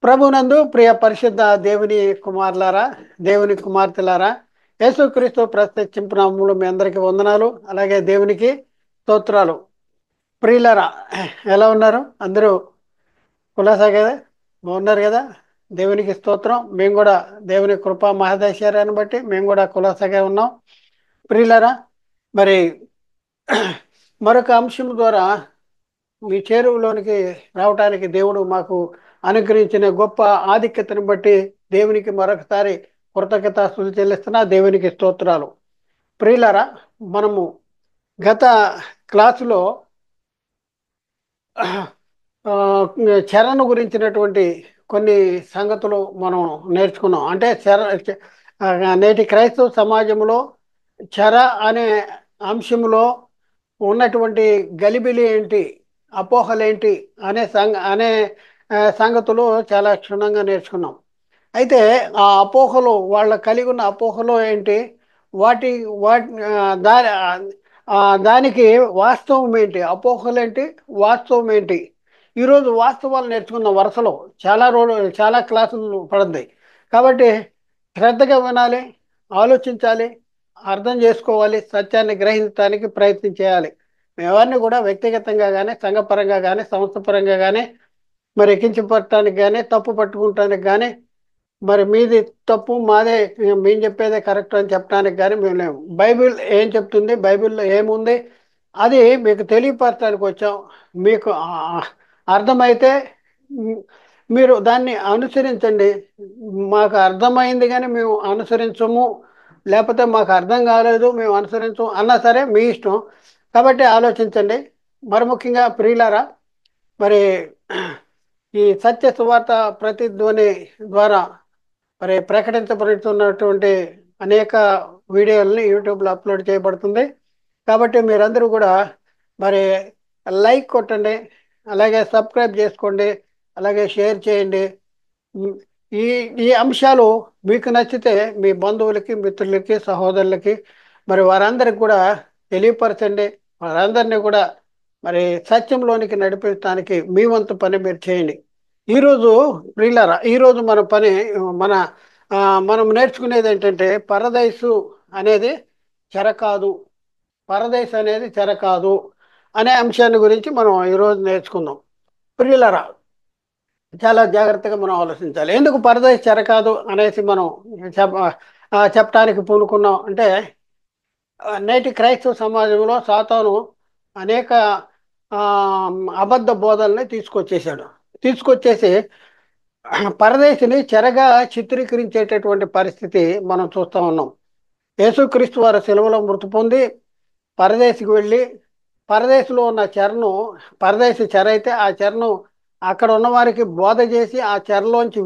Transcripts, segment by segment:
ప్రభునందు ప్రియ పరిశుద్ధ దేవుని కుమారులారా, దేవుని కుమార్తెలారా, యేసుక్రీస్తు ప్రత్యక్షింపు నామములో మీ అందరికీ వందనాలు. అలాగే దేవునికి స్తోత్రాలు. ప్రియులారా, ఎలా ఉన్నారు? అందరూ కులాసా కదా? బాగున్నారు కదా? దేవునికి స్తోత్రం. మేము కూడా దేవుని కృపా మహదేశ్వర్యాన్ని బట్టి మేము కూడా కులాసాగా ఉన్నాం. ప్రియులారా, మరి మరొక అంశం ద్వారా మీ చేరువలోనికి రావటానికి దేవుడు మాకు అనుగ్రహించిన గొప్ప ఆధిక్యతను బట్టి దేవునికి మరొకసారి కృతజ్ఞతాస్తుతులు చెల్లిస్తున్నా. దేవునికి స్తోత్రాలు. ప్రియులారా, మనము గత క్లాసులో ఆ, చరణ్ గురించినటువంటి కొన్ని సంగతులు మనం నేర్చుకున్నాం. అంటే నేటి క్రైస్తవ సమాజంలో చెర అనే అంశంలో ఉన్నటువంటి గలిబిలి ఏంటి, అపోహలేంటి అనే సంగతులు చాలా క్షుణ్ణంగా నేర్చుకున్నాం. అయితే ఆ అపోహలు, వాళ్ళ కలిగి ఉన్న అపోహలు ఏంటి, వాటి వాటి దానికి వాస్తవం ఏంటి, అపోహలు ఏంటి, వాస్తవం ఏంటి, ఈరోజు వాస్తవాలు నేర్చుకున్న వరుసలో చాలా క్లాసులు పడద్ది. కాబట్టి శ్రద్ధగా వినాలి, ఆలోచించాలి, అర్థం చేసుకోవాలి, సత్యాన్ని గ్రహించడానికి ప్రయత్నం చేయాలి. మేమన్నీ కూడా వ్యక్తిగతంగా కానీ, సంఘపరంగా కానీ, సంస్థ పరంగా కానీ, మరి కించపరచడానికి కానీ, తప్పు పట్టుకుంటానికి కానీ, మరి మీది తప్పు మాదే, మేము చెప్పేదే కరెక్ట్ అని చెప్పడానికి కానీ మేము లేము. బైబిల్ ఏం చెప్తుంది, బైబిల్లో ఏముంది, అది మీకు తెలియపరచడానికి వచ్చాం. మీకు అర్థమైతే మ్, మీరు దాన్ని అనుసరించండి. మాకు అర్థమైంది కానీ మేము అనుసరించము, లేకపోతే మాకు అర్థం కాలేదు మేము అనుసరించము అన్నా సరే మీ ఇష్టం. కాబట్టి ఆలోచించండి. మరి ముఖ్యంగా ప్రియులారా, మరి ఈ సత్య సువార్త ప్రతిధ్వని ద్వారా మరి ప్రకటించబడుతున్నటువంటి అనేక వీడియోలని యూట్యూబ్లో అప్లోడ్ చేయబడుతుంది. కాబట్టి మీరందరూ కూడా మరి లైక్ కొట్టండి, అలాగే సబ్స్క్రైబ్ చేసుకోండి, అలాగే షేర్ చేయండి. ఉమ్, ఈ ఈ అంశాలు మీకు నచ్చితే మీ బంధువులకి, మిత్రులకి, సహోదరులకి మరి వారందరికి కూడా తెలియపరచండి. వారందరినీ కూడా మరి సత్యంలోనికి నడిపించడానికి మీ వంతు పని మీరు చేయండి. ఈరోజు ప్రియులారా, ఈరోజు మన పని మన ఆ, మనం నేర్చుకునేది ఏంటంటే పరదైసు అనేది చెర కాదు, పరదేశ్ అనేది చెర కాదు అనే అంశాన్ని గురించి మనం ఈరోజు నేర్చుకుందాం. ప్రియులరా, చాలా జాగ్రత్తగా మనం ఆలోచించాలి. ఎందుకు పరదేశ్ చెర కాదు అనేసి మనం చెప్పడానికి పూనుకున్నాం అంటే, నేటి క్రైస్తవ సమాజంలో సాతాను అనేక ఆ, అబద్ధ బోధనల్ని తీసుకొచ్చేసి పరదేశిని చెరగా చిత్రీకరించేటటువంటి పరిస్థితి మనం చూస్తూ ఉన్నాం. యేసుక్రీస్తు వారు సెలవులో మృతి పొంది పరదేశికి వెళ్ళి, పరదేశంలో ఉన్న చెరను, పరదేశి చెర అయితే ఆ చెరను అక్కడ ఉన్న వారికి బోధ చేసి ఆ చెరలోంచి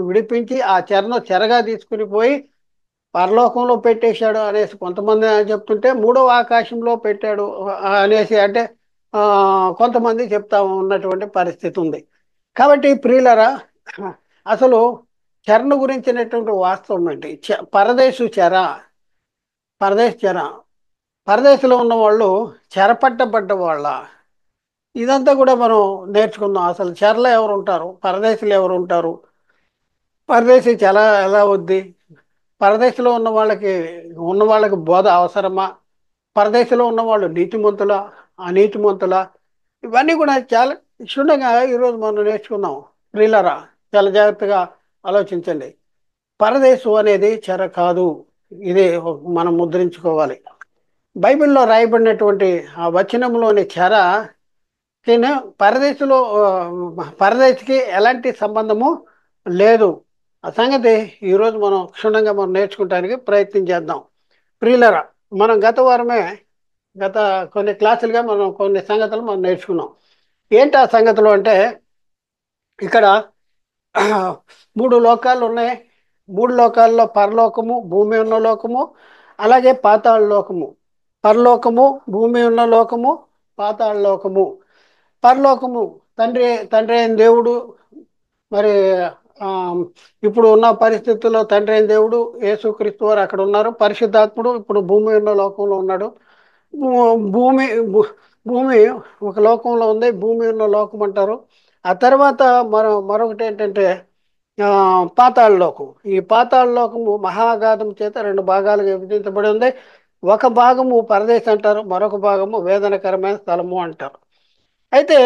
విడిపించి ఆ చెరను చెరగా తీసుకుని పోయి పరలోకంలో పెట్టేశాడు అనేసి కొంతమంది చెప్తుంటే, మూడవ ఆకాశంలో పెట్టాడు అనేసి అంటే ఆ, కొంతమంది చెప్తా ఉన్నటువంటి పరిస్థితి ఉంది. కాబట్టి ప్రియులరా, అసలు చెరను గురించినటువంటి వాస్తవం ఏంటి? పరదేశ్ చెర, పరదేశంలో ఉన్న వాళ్ళు చెరపట్టబడ్డ వాళ్ళ, ఇదంతా కూడా మనం నేర్చుకుందాం. అసలు చెరలో ఎవరు ఉంటారు, పరదేశంలో ఎవరు ఉంటారు, పరదేశీ ఎలా వద్ది, పరదేశంలో ఉన్న వాళ్ళకి బోధ అవసరమా, పరదేశంలో ఉన్న వాళ్ళు నీతిమంతులా, అనీతిమంతులా, ఇవన్నీ కూడా చాలా క్షుణ్ణంగా ఈరోజు మనం నేర్చుకున్నాం. ప్రియులారా, చాలా జాగ్రత్తగా ఆలోచించండి. పరదేశం అనేది చెర కాదు, ఇది మనం ముద్రించుకోవాలి. బైబిల్లో రాయబడినటువంటి ఆ వచనంలోని చెర ఈయన పరదేశంలో పరదేశికి ఎలాంటి సంబంధము లేదు. ఆ సంగతి ఈరోజు మనం క్షుణ్ణంగా మనం నేర్చుకోవడానికి ప్రయత్నం చేద్దాం. ప్రియులరా, మనం గత కొన్ని క్లాసులుగా మనం కొన్ని సంగతులు మనం నేర్చుకున్నాం. ఏంటి ఆ సంగతులు అంటే, ఇక్కడ మూడు లోకాలు ఉన్నాయి. మూడు లోకాల్లో పరలోకము, భూమి ఉన్న లోకము, అలాగే పాతాళ లోకము. పరలోకము, భూమి ఉన్న లోకము, పాతాళ లోకము. పరలోకము తండ్రి తండ్రి అయిన దేవుడు, మరి ఆ, ఇప్పుడు ఉన్న పరిస్థితుల్లో తండ్రి అయిన దేవుడు యేసుక్రీస్తు వారు అక్కడ ఉన్నారు. పరిశుద్ధాత్ముడు ఇప్పుడు భూమి ఉన్న లోకంలో ఉన్నాడు. భూమి భూ- భూమి ఒక లోకంలో ఉంది, భూమి ఉన్న లోకం అంటారు. ఆ తర్వాత మరొకటి ఏంటంటే, ఆ, పాతాళలోకం. ఈ పాతాళలోకము మహాగాధం చేత రెండు భాగాలుగా విభజించబడి ఉంది. ఒక భాగము పరదేశం అంటారు, మరొక భాగము వేదనకరమైన స్థలము అంటారు. అయితే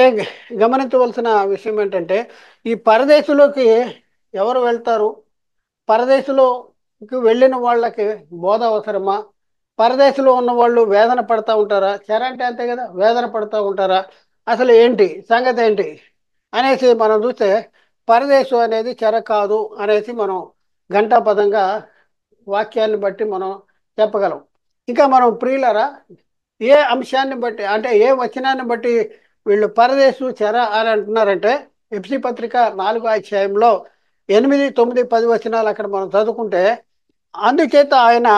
గమనించవలసిన విషయం ఏంటంటే, ఈ పరదేశంలోకి ఎవరు వెళ్తారు? పరదేశంలోకి వెళ్ళిన వాళ్ళకి బోధ అవసరమా? పరదేశంలో ఉన్న వాళ్ళు వేదన పడతా ఉంటారా? చెర అంటే అంతే కదా, వేదన పడతా ఉంటారా? అసలు ఏంటి సంగతి ఏంటి అనేసి మనం చూస్తే, పరదేశం అనేది చెర కాదు అనేసి మనం ఘంటాపదంగా వాక్యాన్ని బట్టి మనం చెప్పగలం. ఇంకా మనం ప్రియులరా, ఏ అంశాన్ని బట్టి అంటే ఏ వచనాన్ని బట్టి వీళ్ళు పరదేశు చెర అని అంటున్నారంటే, ఎఫ్సి పత్రిక 4వ అధ్యాయంలో 8, 9, 10 వచనాలు అక్కడ మనం చదువుకుంటే, అందుచేత ఆయన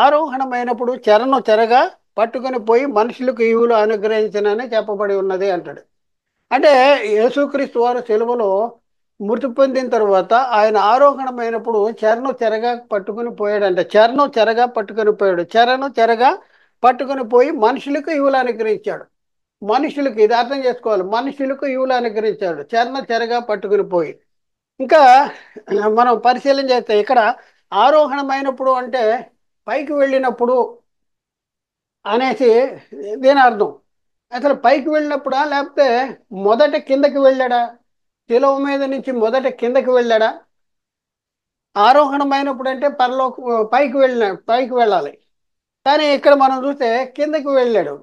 ఆరోహణమైనప్పుడు చెరను చెరగా పట్టుకొని పోయి మనుషులకు ఈవులు అనుగ్రహించనని చెప్పబడి ఉన్నది అంటాడు. అంటే యేసుక్రీస్తు వారు సెలవులో మృతి పొందిన తర్వాత ఆయన ఆరోహణమైనప్పుడు చెరను చెరగా పట్టుకుని పోయాడంట. చెరను చెరగా పట్టుకొని పోయాడు. చెరను చెరగా పట్టుకొని పోయి మనుషులకు ఈవులు అనుగ్రహించాడు. మనుషులకు, ఇది అర్థం చేసుకోవాలి, మనుషులకు ఈవులు అనుగ్రహించాడు చెరను చెరగా పట్టుకుని పోయి. ఇంకా మనం పరిశీలన చేస్తే ఇక్కడ ఆరోహణమైనప్పుడు అంటే పైకి వెళ్ళినప్పుడు అనేసి దీని అర్థం. అసలు పైకి వెళ్ళినప్పుడా, లేకపోతే మొదట కిందకి వెళ్ళాడా? శిలువ మీద నుంచి మొదట కిందకి వెళ్ళాడా? ఆరోహణమైనప్పుడు అంటే పైకి వెళ్ళాలి. కానీ ఇక్కడ మనం చూస్తే కిందకి వెళ్ళాడు.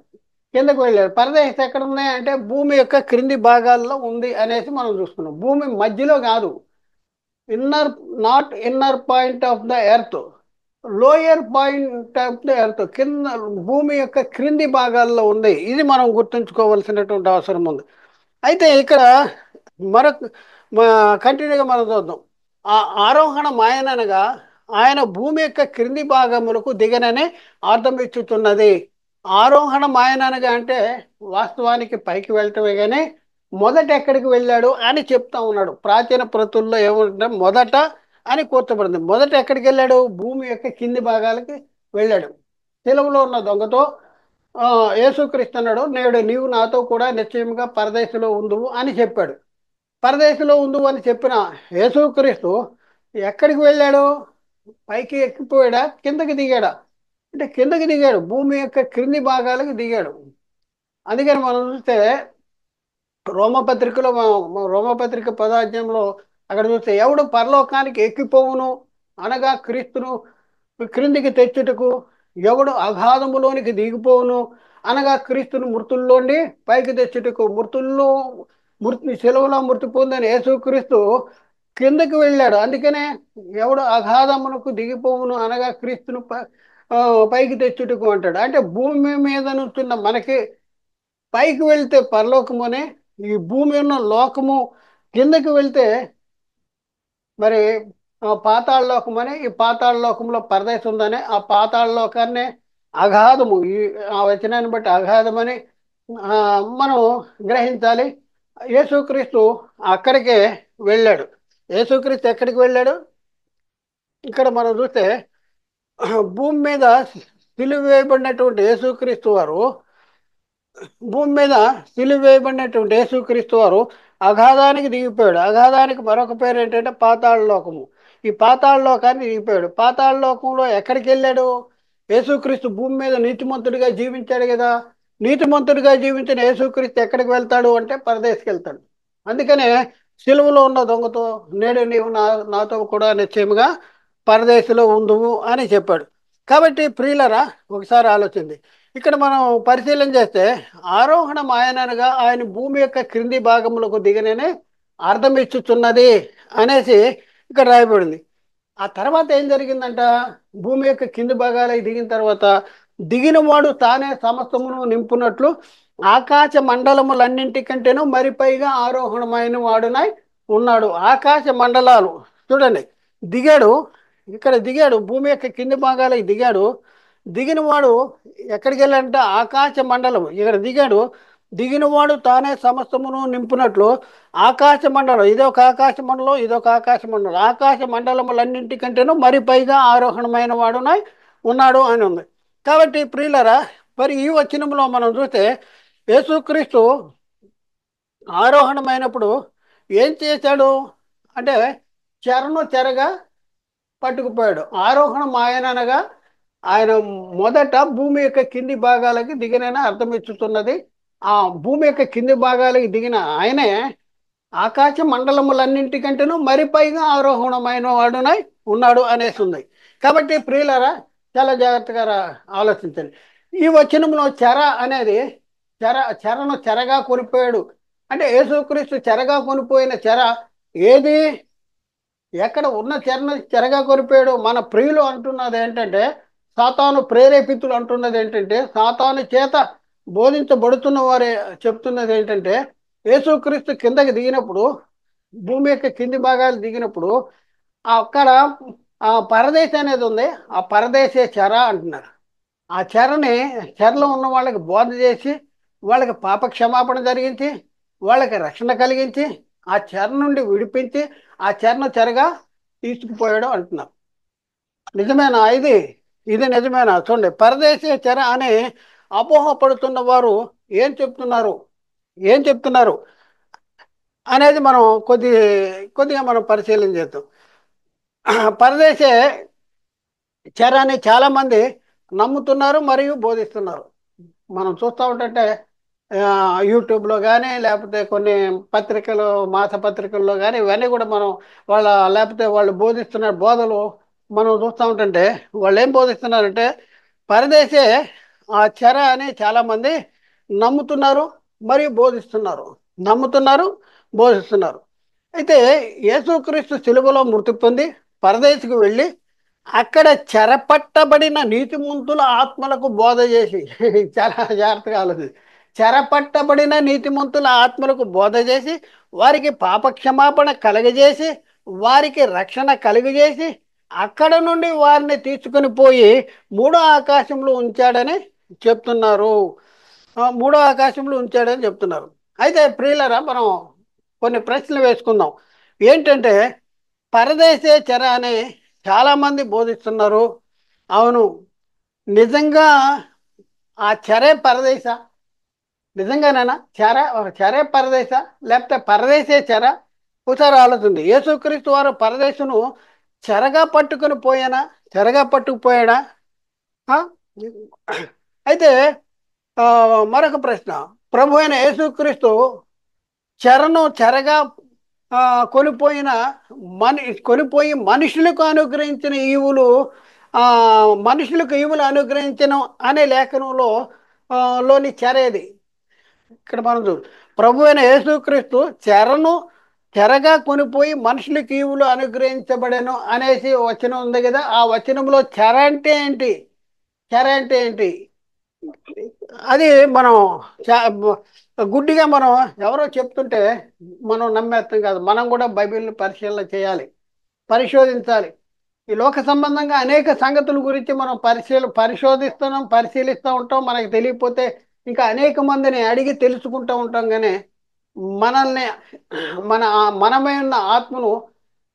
కిందకి వెళ్ళాడు. పరదేశం ఎక్కడ ఉన్నాయి అంటే భూమి యొక్క క్రింది భాగాల్లో ఉంది అనేసి మనం చూస్తున్నాం. భూమి మధ్యలో కాదు. Inner, not inner point of the earth, lower point of the earth, కింద భూమి యొక్క క్రింది భాగాల్లో ఉంది. ఇది మనం గుర్తుంచుకోవలసినటువంటి అవసరం ఉంది. అయితే ఇక్కడ మరొక కంటిన్యూగా మనం చూద్దాం. ఆ ఆరోహణం ఆయననగా ఆయన భూమి యొక్క క్రింది భాగములకు దిగనని అర్థం ఇచ్చుతున్నది. ఆరోహణం ఆయననగా అంటే వాస్తవానికి పైకి వెళ్ళటమే కానీ మొదట ఎక్కడికి వెళ్ళాడు అని చెప్తా ఉన్నాడు. ప్రాచీన ప్రతుల్లో ఏమంటే మొదట అని కూర్చబడింది. మొదట ఎక్కడికి వెళ్ళాడు? భూమి యొక్క కింది భాగాలకి వెళ్ళాడు. సెలవులో ఉన్న దొంగతో ఆ, యేసుక్రీస్తు అన్నాడు, నేడు నీవు నాతో కూడా నిశ్చయముగా పరదేశంలో ఉందువు అని చెప్పాడు. పరదేశంలో ఉందువు అని చెప్పిన యేసుక్రీస్తు ఎక్కడికి వెళ్ళాడు? పైకి ఎక్కిపోయాడా, కిందకి దిగాడా? అంటే కిందకి దిగాడు, భూమి యొక్క క్రింది భాగాలకు దిగాడు. అందుకని మనం చూస్తే రోమపత్రికలో రోమపత్రిక 10వ అధ్యాయంలో అక్కడ చూస్తే, ఎవడు పరలోకానికి ఎక్కిపోవును అనగా క్రీస్తును క్రిందికి తెచ్చుటకు, ఎవడు అగాధములోనికి దిగిపోవును అనగా క్రీస్తును మృతుల్లోండి పైకి తెచ్చుటకు. మృతి సెలవులో మృతి పొందని యేసుక్రీస్తు కిందకి వెళ్ళాడు. అందుకనే ఎవడు అగాధమునకు దిగిపోవును అనగా క్రీస్తును పైకి తెచ్చుటకు అంటాడు. అంటే భూమి మీద నుంచున్న మనకి పైకి వెళ్తే పరలోకమునే, ఈ భూమి ఉన్న లోకము కిందకి వెళ్తే మరి పాతాళ లోకం అని, ఈ పాతాళ లోకంలో పరదేశం ఉందని, ఆ పాతాళ లోకాన్ని అగాధము, ఈ ఆ వచనాన్ని బట్టి అగాధమని ఆ, మనం గ్రహించాలి. యేసుక్రీస్తు అక్కడికే వెళ్ళాడు. యేసుక్రీస్తు ఎక్కడికి వెళ్ళాడు? ఇక్కడ మనం చూస్తే భూమి మీద సిలువ వేయబడినటువంటి యేసుక్రీస్తు వారు, భూమి మీద సిలువ వేయబడినటువంటి యేసుక్రీస్తు వారు అగాధానికి దిగిపోయాడు. అగాధానికి మరొక పేరు ఏంటంటే పాతాళ లోకము. ఈ పాతాళ లోకాన్ని దిగిపోయాడు. పాతాళ లోకంలో ఎక్కడికి వెళ్ళాడు? యేసుక్రీస్తు భూమి మీద నీతిమంతుడిగా జీవించాడు కదా. నీతిమంతుడిగా జీవించిన యేసుక్రీస్తు ఎక్కడికి వెళ్తాడు అంటే పరదేశకి వెళ్తాడు. అందుకనే సిలువలో ఉన్న దొంగతో, నేడు నీవు నాతో కూడా నిశ్చయముగా పరదేశంలో ఉందువు అని చెప్పాడు. కాబట్టి ప్రియులరా, ఒకసారి ఆలోచింది. ఇక్కడ మనం పరిశీలన చేస్తే ఆరోహణం ఆయనగా ఆయన భూమి యొక్క క్రింది భాగములకు దిగననే అర్థం ఇచ్చుచున్నది అనేసి ఇక్కడ రాయబడింది. ఆ తర్వాత ఏం జరిగిందంట? భూమి యొక్క కింది భాగాలకు దిగిన తర్వాత దిగిన వాడు తానే సమస్తమును నింపునట్లు ఆకాశ మండలములన్నింటికంటేనూ మరి పైగా ఆరోహణమైన వాడునై ఉన్నాడు. ఆకాశ మండలాలు చూడండి, దిగాడు. ఇక్కడ దిగాడు, భూమి యొక్క కింది భాగాలకు దిగాడు. దిగిన వాడు ఎక్కడికి వెళ్ళాడంటే ఆకాశ మండలం. ఇక్కడ దిగాడు. దిగినవాడు తానే సమస్తమును నింపునట్లు ఆకాశ మండలం, ఇదొక ఆకాశ మండలం, ఇదొక ఆకాశ మండలం, ఆకాశ మండలములన్నింటికంటేనూ మరి పైగా ఆరోహణమైన వాడునై ఉన్నాడు అని ఉంది. కాబట్టి ప్రియులరా, మరి ఈ వచనంలో మనం చూస్తే యేసుక్రీస్తు ఆరోహణమైనప్పుడు ఏం చేశాడు అంటే చెరను చెరగా పట్టుకుపోయాడు. ఆరోహణం ఆయన అనగా ఆయన మొదట భూమి యొక్క కింది భాగాలకి దిగినని అర్థం ఇచ్చుతున్నది. ఆ భూమి యొక్క కింది భాగాలకి దిగిన ఆయనే ఆకాశ మండలములన్నింటికంటేనూ మరి పైగా ఆరోహణమైన వాడునై ఉన్నాడు అనేసి ఉంది. కాబట్టి ప్రియులరా, చాలా జాగ్రత్తగా ఆలోచించండి. ఈ వచనంలో చెర అనేది చెరను చెరగా కొనిపోయాడు అంటే యేసుక్రీస్తు చెరగా కొనిపోయిన చెర ఏది? ఎక్కడ ఉన్న చెరను చెరగా కొనిపోయాడు? మన ప్రియులు అంటున్నది ఏంటంటే, సాతాను ప్రేరేపితులు అంటున్నది ఏంటంటే, సాతాను చేత బోధించబడుతున్న వారే చెప్తున్నది ఏంటంటే, యేసుక్రీస్తు కిందకి దిగినప్పుడు, భూమి యొక్క కింది భాగాలు దిగినప్పుడు అక్కడ ఆ పరదేశం అనేది ఉంది. ఆ పరదేశే చెర అంటున్నారు. ఆ చెరలో ఉన్న వాళ్ళకి బోధ చేసి, వాళ్ళకి పాప క్షమాపణ జరిగించి, వాళ్ళకి రక్షణ కలిగించి, ఆ చెర నుండి విడిపించి, ఆ చెరను చెరగా తీసుకుపోయాడు అంటున్నారు. నిజమేనా ఇది? ఇది నిజమేనా? చూడండి, పరదేశీ చెర అని అపోహపడుతున్న వారు ఏం చెప్తున్నారు, ఏం చెప్తున్నారు అనేది మనం కొద్దిగా మనం పరిశీలన చేద్దాం. పరదేశే చెర అని చాలా మంది నమ్ముతున్నారు మరియు బోధిస్తున్నారు. మనం చూస్తూ ఉంటుంటే యూట్యూబ్లో కానీ, లేకపోతే కొన్ని పత్రికలు, మాసపత్రికల్లో కానీ, ఇవన్నీ కూడా మనం వాళ్ళ లేకపోతే వాళ్ళు బోధిస్తున్న బోధలు మనం చూస్తూ ఉంటుంటే, వాళ్ళు ఏం బోధిస్తున్నారంటే పరదేశే ఆ చెర అని చాలామంది నమ్ముతున్నారు మరియు బోధిస్తున్నారు. నమ్ముతున్నారు, బోధిస్తున్నారు. అయితే యేసుక్రీస్తు సిలువలో మృతి పొంది పరదేశికి వెళ్ళి అక్కడ చెరపట్టబడిన నీతిమంతుల ఆత్మలకు బోధ చేసి చాలా జాగ్రత్తగా ఆలోచించి, చెరపట్టబడిన నీతిమంతుల ఆత్మలకు బోధ చేసి, వారికి పాపక్షమాపణ కలుగజేసి, వారికి రక్షణ కలుగజేసి, అక్కడ నుండి వారిని తీసుకుని పోయి మూడో ఆకాశంలో ఉంచాడని చెప్తున్నారు. మూడో ఆకాశంలో ఉంచాడని చెప్తున్నారు. అయితే ప్రియులరా, మనం కొన్ని ప్రశ్నలు వేసుకుందాం. ఏంటంటే, పరదేశే చెర అని చాలామంది బోధిస్తున్నారు. అవును, నిజంగా ఆ చెరే పరదేశ? నిజంగానేనా చెరే పరదేశ, లేకపోతే పరదేశే చెర? ఒకసారి ఆలోచింది. యేసుక్రీస్తు వారు పరదేశును చెరగా పట్టుకొని పోయానా? చెరగా పట్టుకుపోయాడా? ఆ? అయితే ఆ, మరొక ప్రశ్న. ప్రభు అయిన యేసుక్రీస్తు చెరను చెరగా ఆ, కొనిపోయిన కొనిపోయి మనుషులకు అనుగ్రహించిన ఈవులు, ఆ, మనుషులకు ఈవులు అనుగ్రహించను అనే లేఖనంలో లోని చెరేది. ఇక్కడ మనం చూడు, ప్రభు అయిన యేసుక్రీస్తు చెరను చెరగా కొనిపోయి మనుషులకు ఈవులు అనుగ్రహించబడెను అనేసి వచనం ఉంది కదా. ఆ వచనంలో చెర అంటే ఏంటి? చెర అంటే ఏంటి? అది మనం గుడ్డిగా మనం ఎవరో చెప్తుంటే మనం నమ్మేస్తాం కాదు. మనం కూడా బైబిల్ని పరిశీలన చేయాలి, పరిశోధించాలి. ఈ లోక సంబంధంగా అనేక సంగతుల గురించి మనం పరిశోధిస్తున్నాం, పరిశీలిస్తూ ఉంటాం. మనకు తెలియకపోతే ఇంకా అనేక మందిని అడిగి తెలుసుకుంటూ ఉంటాం. కానీ మనల్ని మనమై ఉన్న ఆత్మను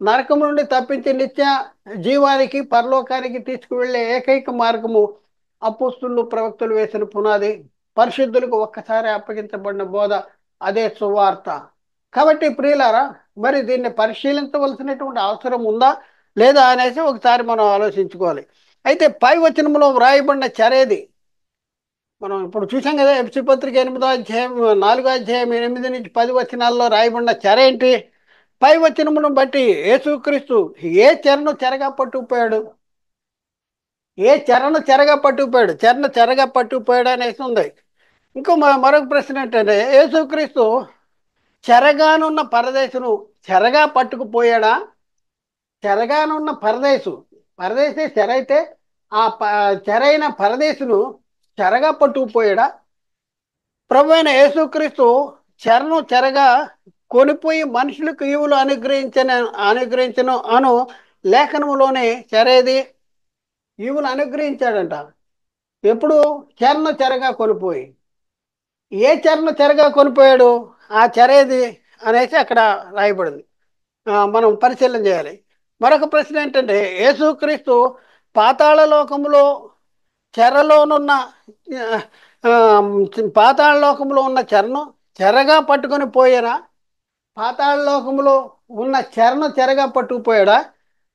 నరకం నుండి తప్పించి నిత్య జీవానికి, పరలోకానికి తీసుకువెళ్ళే ఏకైక మార్గము అపోస్తులు ప్రవక్తలు వేసిన పునాది, పరిశుద్ధులకు ఒక్కసారి అప్పగించబడిన బోధ, అదే సువార్త. కాబట్టి ప్రియులారా, మరి దీన్ని పరిశీలించవలసినటువంటి అవసరం ఉందా లేదా అనేసి ఒకసారి మనం ఆలోచించుకోవాలి. అయితే పై వచనంలో వ్రాయబడిన చరేది మనం ఇప్పుడు చూసాం కదా. ఎఫ్సి పత్రిక 8వ అధ్యాయం 4వ అధ్యాయం 8 నుంచి 10 వచనాల్లో రాయబడిన చెర ఏంటి? పై వచనమును బట్టి యేసుక్రీస్తు ఏ చెరను చెరగా పట్టుకుపోయాడు? ఏ చెరను చెరగా పట్టుకుపోయాడు? చెరను చెరగా పట్టుకుపోయాడు అనేసి ఉంది. ఇంకో మరొక ప్రశ్న ఏంటంటే, యేసుక్రీస్తు చెరగానున్న పరదేశును చెరగా పట్టుకుపోయాడా? చెరగానున్న పరదేశే చెర అయితే ఆ చెరైన పరదేశును చెరగా పట్టుకుపోయాడా? ప్రభు అయిన యేసుక్రీస్తు చెరను చెరగా కొనిపోయి మనుషులకు ఈవులు అనుగ్రహించను అను లేఖనములోనే చెరేది ఈవులు అనుగ్రహించాడంట. ఎప్పుడు? చెరను చెరగా కొనిపోయి. ఏ చెరను చెరగా కొనిపోయాడు? ఆ చెరేది అనేసి అక్కడ రాయబడింది. మనం పరిశీలన చేయాలి. మరొక ప్రశ్న ఏంటంటే, యేసుక్రీస్తు పాతాళ లోకములో చెరలోనున్న ఆ, ఆ, పాతాళ లోకంలో ఉన్న చెరను చెరగా పట్టుకొని పోయినా, పాతాళ లోకములో ఉన్న చెరను చెరగా పట్టుకుపోయాడా,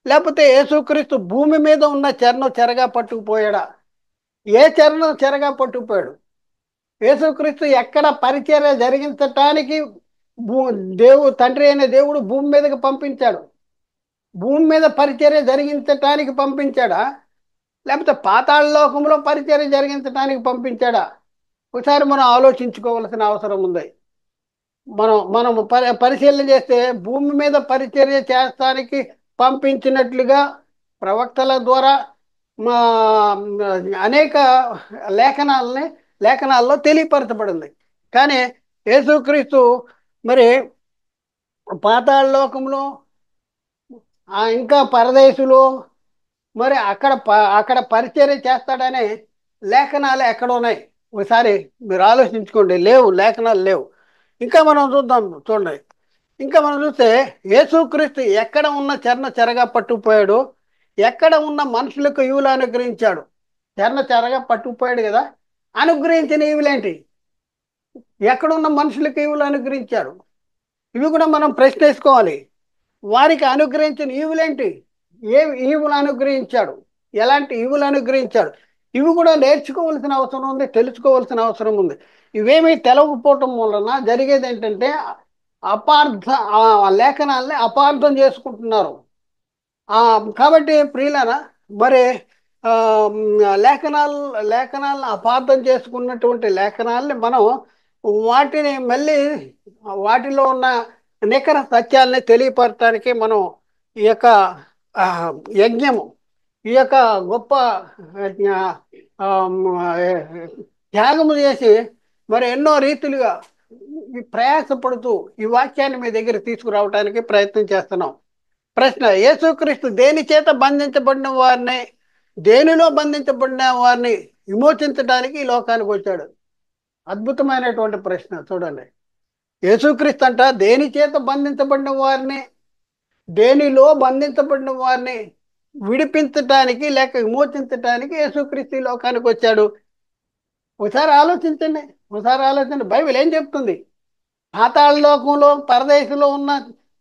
లేకపోతే యేసుక్రీస్తు భూమి మీద ఉన్న చెరను చెరగా పట్టుకుపోయాడా? ఏ చెరను చెరగా పట్టుకుపోయాడు? యేసుక్రీస్తు ఎక్కడ పరిచర్య జరిగించటానికి భూ తండ్రి అయిన దేవుడు భూమి మీదకి పంపించాడు. భూమి మీద పరిచర్య జరిగించటానికి పంపించాడా, లేకపోతే పాతాళ లోకంలో పరిచర్య జరిగించడానికి పంపించాడా? ఒకసారి మనం ఆలోచించుకోవాల్సిన అవసరం ఉంది. మనం పరిశీలన చేస్తే భూమి మీద పరిచర్య చేస్తానికి పంపించినట్లుగా ప్రవక్తల ద్వారా మా అనేక లేఖనాలని లేఖనాల్లో తెలియపరచబడింది. కానీ యేసుక్రీస్తు మరి పాతాళ లోకంలో ఇంకా పరదేశులు మరి అక్కడ పరిచర్య చేస్తాడనే లేఖనాలు ఎక్కడ ఉన్నాయి? ఒకసారి మీరు ఆలోచించుకోండి. లేవు, లేఖనాలు లేవు. ఇంకా మనం చూద్దాం, చూడండి. ఇంకా మనం చూస్తే యేసుక్రీస్తు ఎక్కడ ఉన్న చెరను చెరగా పట్టుకుపోయాడు, ఎక్కడ ఉన్న మనుషులకు ఈవులు అనుగ్రహించాడు. చెరను చెరగా పట్టుకుపోయాడు కదా, అనుగ్రహించిన ఈవులేంటి? ఎక్కడున్న మనుషులకు ఈవులు అనుగ్రహించాడు? ఇవి కూడా మనం ప్రశ్నించుకోవాలి. వారికి అనుగ్రహించిన ఈవులేంటి? ఏ ఈవులు అనుగ్రహించాడు? ఎలాంటి ఈవులు అనుగ్రహించాడు? ఇవి కూడా నేర్చుకోవాల్సిన అవసరం ఉంది, తెలుసుకోవాల్సిన అవసరం ఉంది. ఇవేమీ తెలవకపోవటం వలన జరిగేది ఏంటంటే అపార్థ లేఖనాల్ని అపార్థం చేసుకుంటున్నారు. కాబట్టి ప్రియులారా, మరి ఆ, లేఖనాలు లేఖనాలను అపార్థం చేసుకున్నటువంటి లేఖనాల్ని మనం వాటిని మళ్ళీ వాటిలో ఉన్న నికర సత్యాలని తెలియపరచడానికి మనం ఈ యొక్క ఆ, యజ్ఞము, ఈ యొక్క గొప్ప ఆ, ఆ, త్యాగము చేసి మరి ఎన్నో రీతులుగా ఈ ప్రయాసపడుతూ ఈ వాక్యాన్ని మీ దగ్గర తీసుకురావడానికి ప్రయత్నం చేస్తున్నాం. ప్రశ్న: యేసుక్రీస్తు దేని చేత బంధించబడిన వారిని, దేనిలో బంధించబడిన వారిని విమోచించడానికి ఈ లోకానికి వచ్చాడు? అద్భుతమైనటువంటి ప్రశ్న. చూడండి, యేసుక్రీస్తు అంట దేని చేత బంధించబడిన వారిని, దేనిలో బంధించబడిన వారిని విడిపించటానికి లేక విమోచించటానికి యేసుక్రీస్తు ఈ లోకానికి వచ్చాడు. ఒకసారి ఆలోచించండి, ఒకసారి ఆలోచించండి. బైబిల్ ఏం చెప్తుంది? పాతాళ లోకంలో పరదేశంలో ఉన్న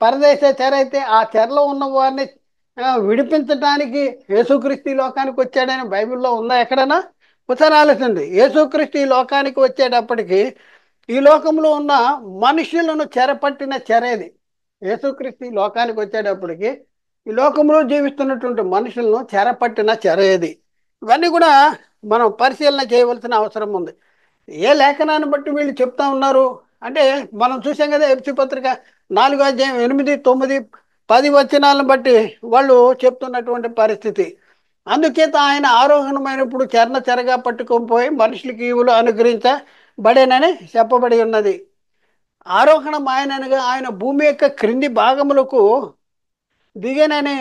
పరదేశ చెర అయితే ఆ చెరలో ఉన్న వారిని విడిపించడానికి యేసుక్రీస్తు ఈ లోకానికి వచ్చాడని బైబిల్లో ఉందా ఎక్కడైనా? ఒకసారి ఆలోచించండి. యేసుక్రీస్తు ఈ లోకానికి వచ్చేటప్పటికి ఈ లోకంలో ఉన్న మనుషులను చెరపట్టిన చెరేది. యేసుక్రీస్తు ఈ లోకానికి వచ్చేటప్పటికి ఈ లోకంలో జీవిస్తున్నటువంటి మనుషులను చెరపట్టిన చెరేది. ఇవన్నీ కూడా మనం పరిశీలన చేయవలసిన అవసరం ఉంది. ఏ లేఖనాన్ని బట్టి వీళ్ళు చెప్తా ఉన్నారు అంటే మనం చూసాం కదా, ఎఫ్సి పత్రిక 4 అధ్యాయం 8, 9, 10 వచనాలను బట్టి వాళ్ళు చెప్తున్నటువంటి పరిస్థితి. అందుచేత ఆయన ఆరోహణమైనప్పుడు చెరన చెరగా పట్టుకొని పోయి మనుషులకి ఈవులు అనుగ్రహించబడేనని చెప్పబడి ఉన్నది. ఆరోహణం ఆయనగా ఆయన భూమి యొక్క క్రింది భాగములకు దిగనని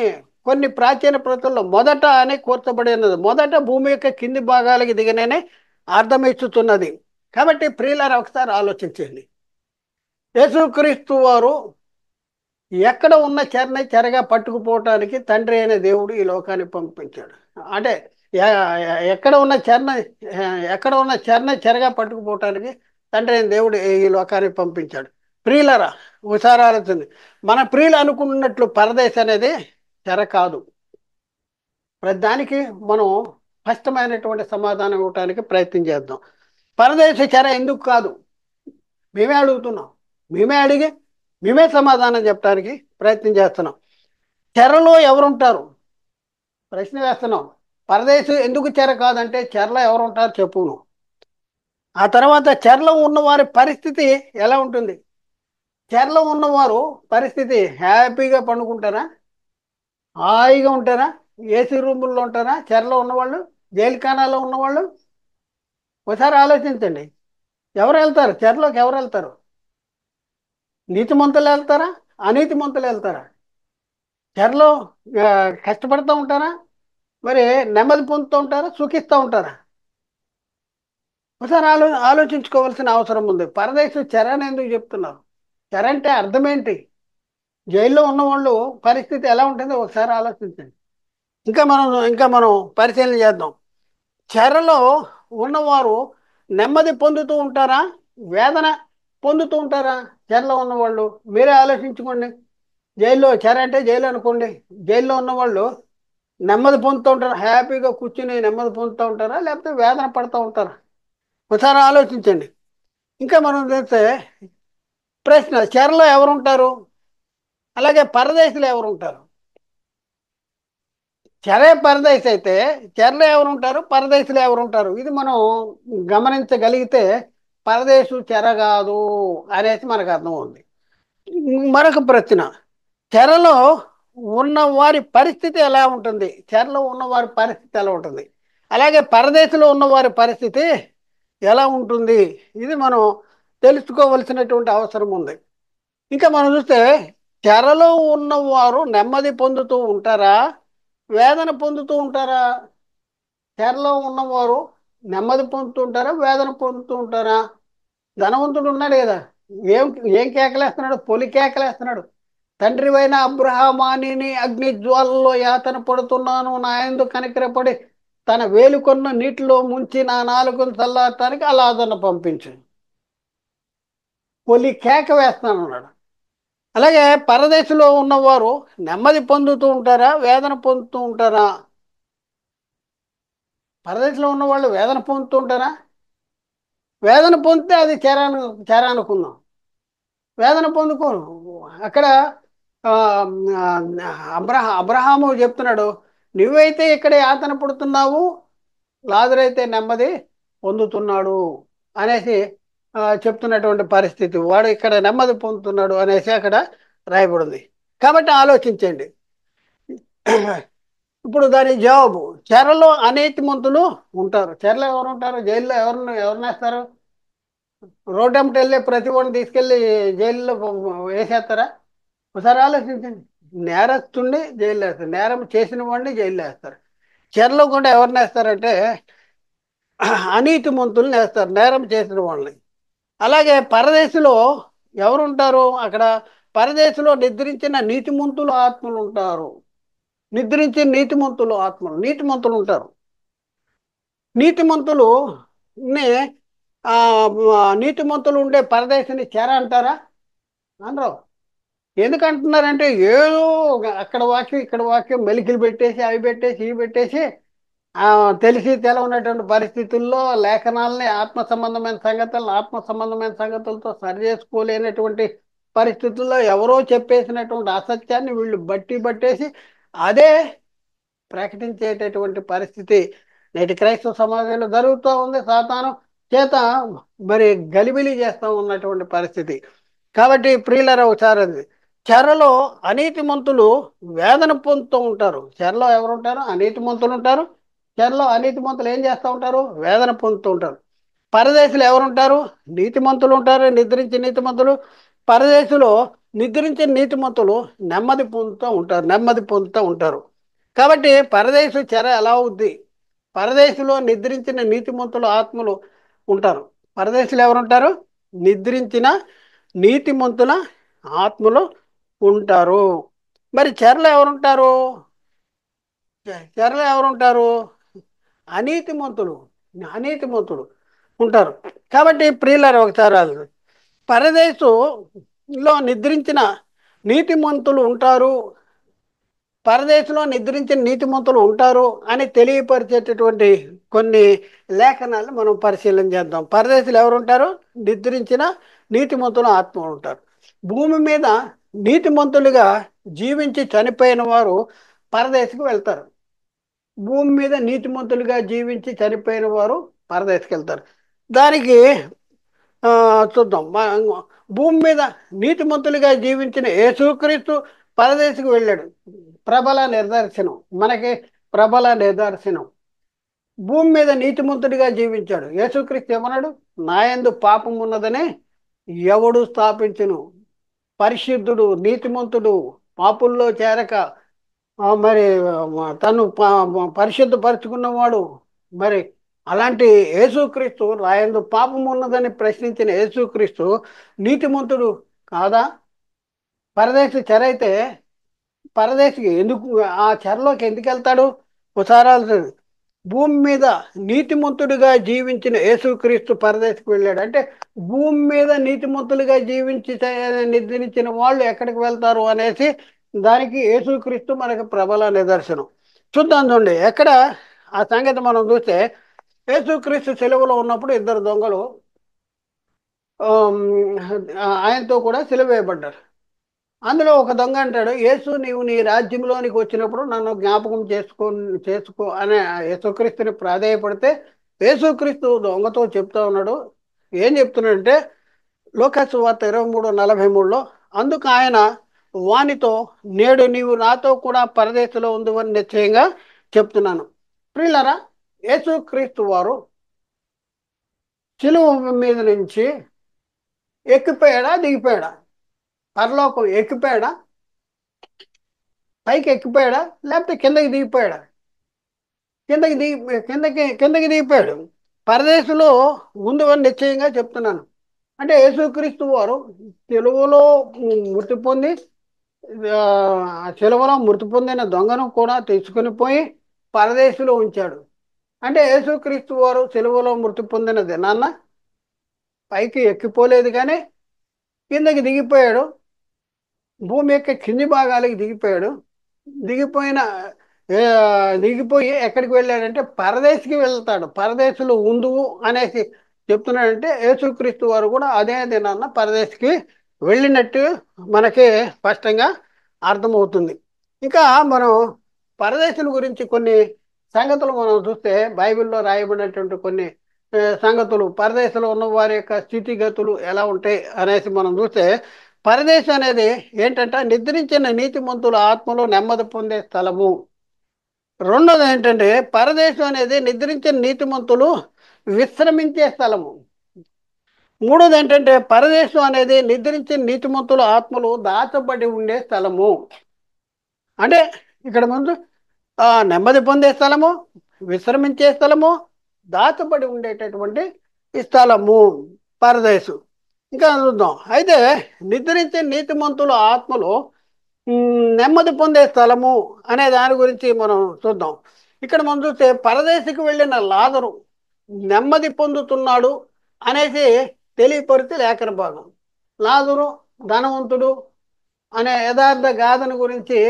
కొన్ని ప్రాచీన ప్రతుల్లో మొదట అని కూర్చబడి ఉన్నది. మొదట భూమి యొక్క కింది భాగాలకి దిగనని అర్థమిచ్చుతున్నది. కాబట్టి ప్రియులారా, ఒకసారి ఆలోచించండి. యేసుక్రీస్తు వారు ఎక్కడ ఉన్న చెరని చెరగా పట్టుకుపోవటానికి తండ్రి అయిన దేవుడు ఈ లోకానికి పంపించాడు. అంటే ఎక్కడ ఉన్న ఎక్కడ ఉన్న చెరని చెరగా పట్టుకుపోవటానికి తండ్రి అయిన దేవుడు ఈ లోకానికి పంపించాడు. ప్రియులరా, ఒకసారి ఆలోచించండి. మన ప్రియులు అనుకున్నట్లు పరదేశ్ అనేది చెర కాదు. ప్రతిదానికి మనం స్పష్టమైనటువంటి సమాధానం ఇవ్వటానికి ప్రయత్నం చేద్దాం. పరదేశ చెర ఎందుకు కాదు? మేమే అడుగుతున్నాం, మేమే అడిగి మేమే సమాధానం చెప్పడానికి ప్రయత్నం చేస్తున్నాం. చెరలో ఎవరుంటారు? ప్రశ్న వేస్తున్నాం. పరదేశం ఎందుకు చెర కాదంటే చెరలో ఎవరుంటారు చెప్పు నువ్వు. ఆ తర్వాత చెరలో ఉన్నవారి పరిస్థితి ఎలా ఉంటుంది? చెరలో ఉన్నవారు పరిస్థితి హ్యాపీగా పండుకుంటారా? హాయిగా ఉంటారా? ఏసీ రూముల్లో ఉంటారా చెరలో ఉన్నవాళ్ళు? జైలు ఖానాలో ఉన్నవాళ్ళు? ఒకసారి ఆలోచించండి. ఎవరు వెళ్తారు చెరలోకి? ఎవరు వెళ్తారు? నీతిమంతులు వెళ్తారా, అనీతిమంతులు వెళ్తారా? చెరలో కష్టపడుతూ ఉంటారా, మరి నెమ్మది పొందుతూ ఉంటారా, సుఖిస్తూ ఉంటారా? ఒకసారి ఆలోచించుకోవాల్సిన అవసరం ఉంది. పరదేశం చెర అని ఎందుకు చెప్తున్నారు? చెర అంటే అర్థం ఏంటి? జైల్లో ఉన్నవాళ్ళు పరిస్థితి ఎలా ఉంటుందో ఒకసారి ఆలోచించండి. ఇంకా మనం పరిశీలన చేద్దాం. చెరలో ఉన్నవారు నెమ్మది పొందుతూ ఉంటారా, వేదన పొందుతూ ఉంటారా? చెరలో ఉన్నవాళ్ళు మీరే ఆలోచించుకోండి. జైల్లో చెర అంటే జైలు అనుకోండి. జైల్లో ఉన్న వాళ్ళు నెమ్మది పొందుతూ ఉంటారు, హ్యాపీగా కూర్చుని నెమ్మది పొందుతూ ఉంటారా, లేకపోతే వేదన పడుతూ ఉంటారా? ఒకసారి ఆలోచించండి. ఇంకా మనం చూస్తే ప్రశ్న, చెరలో ఎవరుంటారు, అలాగే పరదేశులు ఎవరుంటారు? చెరే పరదేశి అయితే చెరలో ఎవరుంటారు, పరదేశులు ఎవరుంటారు? ఇది మనం గమనించగలిగితే పరదేశు చెర కాదు అనేసి మనకు అర్థమవుతుంది. మరొక ప్రశ్న, చెరలో ఉన్న వారి పరిస్థితి ఎలా ఉంటుంది? చెరలో ఉన్న వారి పరిస్థితి ఎలా ఉంటుంది, అలాగే పరదేశంలో ఉన్న వారి పరిస్థితి ఎలా ఉంటుంది? ఇది మనం తెలుసుకోవలసినటువంటి అవసరం ఉంది. ఇంకా మనం చూస్తే చెరలో ఉన్నవారు నెమ్మది పొందుతూ ఉంటారా, వేదన పొందుతూ ఉంటారా? చెరలో ఉన్నవారు నెమ్మది పొందుతూ ఉంటారా, వేదన పొందుతూ ఉంటారా? ధనవంతుడు ఉన్నాడు కదా, ఏం ఏం కేకలేస్తున్నాడు? పొలి కేకలేస్తున్నాడు. తండ్రివైన అబ్రహామానిని అగ్ని జ్వాలలో యాతన పడుతున్నాను, నా యందు కనికరపడి తన వేలుకొన్న నీటిలో ముంచి నా నాలుకను చల్లారటానికి అలాదన పంపించు. పొలి కేక వేస్తాను అన్నాడు. అలాగే పరదేశంలో ఉన్నవారు నెమ్మది పొందుతూ ఉంటారా, వేదన పొందుతూ ఉంటారా? పరదేశంలో ఉన్నవాళ్ళు వేదన పొందుతూ ఉంటారా? వేదన పొందితే అది చెర అనుకుందాం. వేదన పొందుకోరు అక్కడ. ఆ, అబ్రహాము చెప్తున్నాడు, నువ్వైతే ఇక్కడ యాతన పడుతున్నావు, లాజరైతే నెమ్మది పొందుతున్నాడు అనేసి చెప్తున్నటువంటి పరిస్థితి. వాడు ఇక్కడ నెమ్మది పొందుతున్నాడు అనేసి అక్కడ రాయబడింది. కాబట్టి ఆలోచించండి. ఇప్పుడు దాని జవాబు, చెరలో అనీతిమంతులు ఉంటారు. చెరలో ఎవరు ఉంటారు? జైల్లో ఎవరిని వేస్తారు? రోడ్డెంబటి వెళ్ళే ప్రతి వాడిని తీసుకెళ్ళి జైల్లో వేసేస్తారా? ఒకసారి ఆలోచించండి. నేరస్తుడిని జైల్లో వేస్తారు, నేరం చేసిన వాడిని జైల్లో వేస్తారు. చెరలో కూడా ఎవరిని వేస్తారంటే అనీతిమంతుల్ని వేస్తారు, నేరం చేసిన వాళ్ళని. అలాగే పరదేశంలో ఎవరుంటారు అక్కడ? పరదేశంలో నిద్రించిన నీతిమంతులు ఆత్మలు ఉంటారు. నిద్రించిన నీతిమంతులు ఉంటారు. నీతిమంతులు ని ఆ, నీతిమంతులు ఉండే పరదేశిని చెర అంటారా? అనరు. ఎందుకంటున్నారంటే ఏదో అక్కడ వాక్యం ఇక్కడ వాక్యం మెలికలు పెట్టేసి అవి పెట్టేసి ఇవి పెట్టేసి ఆ, తెలిసి తెలవనటువంటి పరిస్థితుల్లో లేఖనాలని ఆత్మ సంబంధమైన సంగతులతో సరి చేసుకోలేనటువంటి పరిస్థితుల్లో ఎవరో చెప్పేసినటువంటి అసత్యాన్ని వీళ్ళు బట్టి పట్టేసి అదే ప్రకటించేటటువంటి పరిస్థితి నేటి క్రైస్తవ సమాజంలో జరుగుతూ ఉంది. సాతాను చేత మరి గలిబిలి చేస్తూ ఉన్నటువంటి పరిస్థితి. కాబట్టి ప్రియులరా ఒకసారి అది, చెరలో అనీతిమంతులు వేదన పొందుతూ ఉంటారు. చెరలో ఎవరు ఉంటారు? అనీతిమంతులు ఉంటారు. చెరలో అనీతిమంతులు ఏం చేస్తూ ఉంటారు? వేదన పొందుతూ ఉంటారు. పరదేశులు ఎవరుంటారు? నీతిమంతులు ఉంటారు, నిద్రించి నీతిమంతులు. పరదేశులో నిద్రించిన నీతిమంతులు నెమ్మది పొందుతూ ఉంటారు. కాబట్టి పరదేశు చెర ఎలా అవుద్ది? పరదేశంలో నిద్రించిన నీతిమంతుల ఆత్మలు ఉంటారు. పరదేశులు ఎవరుంటారు? నిద్రించిన నీతిమంతుల ఆత్మలు ఉంటారు. మరి చెరలో ఎవరుంటారు? చెరలో ఎవరుంటారు? అనీతిమంతులు అనీతిమంతులు ఉంటారు. కాబట్టి ప్రియులారా ఒకసారి పరదేశంలో నిద్రించిన నీతిమంతులు ఉంటారు, పరదేశంలో నిద్రించిన నీతిమంతులు ఉంటారు అని తెలియపరిచేటటువంటి కొన్ని లేఖనాలను మనం పరిశీలన చేద్దాం. పరదేశులు ఎవరు ఉంటారు? నిద్రించిన నీతిమంతులు ఆత్మలు ఉంటారు. భూమి మీద నీతిమంతులుగా జీవించి చనిపోయిన వారు పరదేశకు వెళ్తారు. భూమి మీద నీతిమంతులుగా జీవించి చనిపోయిన వారు పరదేశకు వెళ్తారు. దానికి ఆ, చూద్దాం. భూమి మీద నీతిమంతులుగా జీవించిన యేసుక్రీస్తు పరదేశకు వెళ్ళాడు. ప్రబల నిదర్శనం, మనకి ప్రబల నిదర్శనం. భూమి మీద నీతిమంతుడిగా జీవించాడు. యేసుక్రీస్తు ఏమన్నాడు? నాయందు పాపం ఉన్నదని ఎవడు స్థాపించును? పరిశుద్ధుడు, నీతిమంతుడు, పాపుల్లో చేరక మరి తను పరిశుద్ధపరుచుకున్నవాడు. మరి అలాంటి యేసుక్రీస్తు రాయందు పాపం ఉన్నదని ప్రశ్నించిన యేసుక్రీస్తు నీతిమంతుడు కాదా? పరదేశి చెర అయితే పరదేశికి ఎందుకు, ఆ చెరలోకి ఎందుకు వెళ్తాడు? ఒకసారి భూమి మీద నీతిమంతుడిగా జీవించిన యేసుక్రీస్తు పరదేశకు వెళ్ళాడు. అంటే భూమి మీద నీతిమంతులుగా జీవించి నిద్రించిన వాళ్ళు ఎక్కడికి వెళ్తారు అనేసి దానికి యేసుక్రీస్తు మనకు ప్రబల నిదర్శనం. చూద్దాం చూడండి ఎక్కడ ఆ సంగతి మనం చూస్తే, యేసుక్రీస్తు సెలవులో ఉన్నప్పుడు ఇద్దరు దొంగలు ఆమ్, ఆయనతో కూడా సిలువ వేయబడ్డారు. అందులో ఒక దొంగ అంటాడు, యేసు నీవు నీ రాజ్యంలోనికి వచ్చినప్పుడు నన్ను జ్ఞాపకం చేసుకో అనే యేసుక్రీస్తుని ప్రాధేయపడితే, యేసుక్రీస్తు దొంగతో చెప్తా ఉన్నాడు. ఏం చెప్తున్నాడంటే లోకాసు వార్త 23:43లో, అందుకు ఆయన వానితో, నేడు నీవు నాతో కూడా పరదేశంలో ఉందని నిశ్చయంగా చెప్తున్నాను. ప్రియులరా, యేసుక్రీస్తు వారు శిలువ మీద నుంచి ఎక్కిపోయాడా దిగిపోయాడా? పరలోకం ఎక్కిపోయాడా, పైకి ఎక్కిపోయాడా, లేకపోతే కిందకి దిగిపోయాడా? కిందకి దిగిపోయాడు. పరదేశంలో ఉంది అని నిశ్చయంగా చెప్తున్నాను. అంటే యేసుక్రీస్తు వారు తెలుగులో మృతి పొంది సెలవులో మృతి పొందిన దొంగను కూడా తీసుకుని పోయి పరదేశంలో ఉంచాడు. అంటే యేసుక్రీస్తు వారు సెలవులో మృతి పొందిన దినాన్న పైకి ఎక్కిపోలేదు, కానీ కిందకి దిగిపోయాడు. భూమి యొక్క కింది భాగాలకి దిగిపోయాడు. దిగిపోయిన ఏ, దిగిపోయి ఎక్కడికి వెళ్ళాడంటే పరదేశికి వెళ్తాడు. పరదేశంలో ఉందువు అనేసి చెప్తున్నాడంటే యేసుక్రీస్తు వారు కూడా అదే దినాన్న పరదేశికి వెళ్ళినట్టు మనకి స్పష్టంగా అర్థమవుతుంది. ఇంకా మనం పరదేశుల గురించి కొన్ని సంగతులు మనం చూస్తే, బైబిల్లో రాయబడినటువంటి కొన్ని సంగతులు పరదేశంలో ఉన్న వారి యొక్క స్థితిగతులు ఎలా ఉంటాయి అనేసి మనం చూస్తే, పరదేశం అనేది ఏంటంటే నిద్రించిన నీతిమంతుల ఆత్మలో నెమ్మది పొందే స్థలము. రెండోది ఏంటంటే పరదేశం అనేది నిద్రించిన నీతిమంతులు విశ్రమించే స్థలము. మూడోది ఏంటంటే పరదేశం అనేది నిద్రించిన నీతిమంతుల ఆత్మలు దాచబడి ఉండే స్థలము. అంటే ఇక్కడ ముందు నెమ్మది పొందే స్థలము, విశ్రమించే స్థలము, దాచబడి ఉండేటటువంటి ఈ స్థలము పరదేశం. ఇంకా చూద్దాం. అయితే నిద్రించే నీతిమంతుల ఆత్మలు నెమ్మది పొందే స్థలము అనే దాని గురించి మనం చూద్దాం. ఇక్కడ మనం చూస్తే పరదేశికి వెళ్ళిన లాజరు నెమ్మది పొందుతున్నాడు అనేసి తెలియపరిచి లేఖన భాగం. లాజరు ధనవంతుడు అనే యథార్థ గాథను గురించి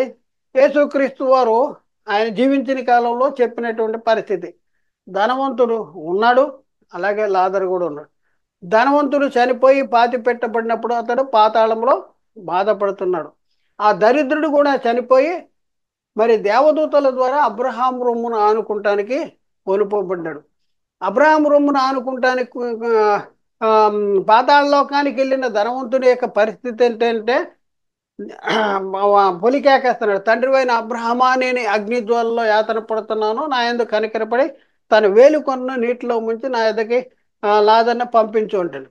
యేసుక్రీస్తు వారు ఆయన జీవించిన కాలంలో చెప్పినటువంటి పరిస్థితి. ధనవంతుడు ఉన్నాడు, అలాగే లాజరు కూడా ఉన్నాడు. ధనవంతుడు చనిపోయి పాతి పెట్టబడినప్పుడు అతడు పాతాళంలో బాధపడుతున్నాడు. ఆ దరిద్రుడు కూడా చనిపోయి మరి దేవదూతల ద్వారా అబ్రహాం రొమ్మును ఆనుకుంటానికి కొనుపోబడ్డాడు. అబ్రహాం రొమ్మును ఆనుకుంటానికి పాతాళ లోకానికి వెళ్ళిన ధనవంతుని యొక్క పరిస్థితి ఏంటంటే పొలికేకేస్తున్నాడు, తండ్రి అయిన అబ్రహమా, నేను అగ్నిజ్వాలలో యాతన పడుతున్నాను, నా యందు కనికరపడి తన వేలుకొన్న నీటిలో ముంచి నా ఎద్దకి లాజర్ని పంపించు అంటాడు.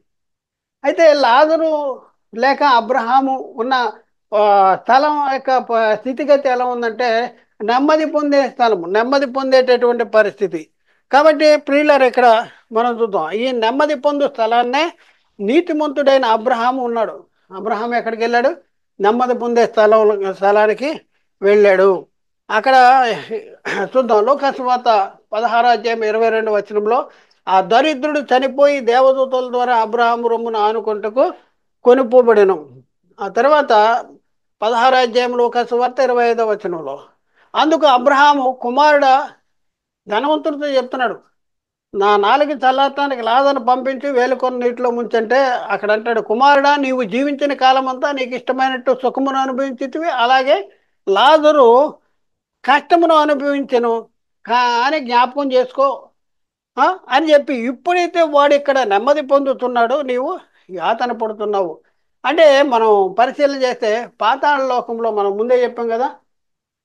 అయితే లాజరు లేక అబ్రహాము ఉన్న స్థలం యొక్క స్థితిగతి ఎలా ఉందంటే నెమ్మది పొందే స్థలము, నెమ్మది పొందేటటువంటి పరిస్థితి. కాబట్టి ప్రియులారు, ఇక్కడ మనం చూద్దాం, ఈ నెమ్మది పొందు స్థలాన్నే నీతిమంతుడైన అబ్రహాము ఉన్నాడు. అబ్రహాం ఎక్కడికి వెళ్ళాడు? నెమ్మది పొందే స్థలానికి వెళ్ళాడు. అక్కడ చూద్దాం. లోకాసు వార్త 16:22 ఆ దరిద్రుడు చనిపోయి దేవదూతల ద్వారా అబ్రహాము రొమ్మును ఆనుకుంటకు కొనుపోబడెను. ఆ తర్వాత 16 లోకాసు వార్త 25 అందుకు అబ్రహాము కుమారుడా, ధనవంతుడితో చెప్తున్నాడు, నా నాలుగు చల్లారటానికి లాజరును పంపించి వేలుకొని నీటిలో ముంచంటే అక్కడ అంటాడు, కుమారుడా, నీవు జీవించిన కాలం అంతా నీకు ఇష్టమైనట్టు సుఖమును అనుభవించితివి, అలాగే లాజరు కష్టమును అనుభవించను కానీ జ్ఞాపకం చేసుకో అని చెప్పి, ఇప్పుడైతే వాడు ఇక్కడ నెమ్మది పొందుతున్నాడో నీవు యాతన పడుతున్నావు. అంటే మనం పరిశీలన చేస్తే పాతాళ లోకంలో మనం ముందే చెప్పాం కదా,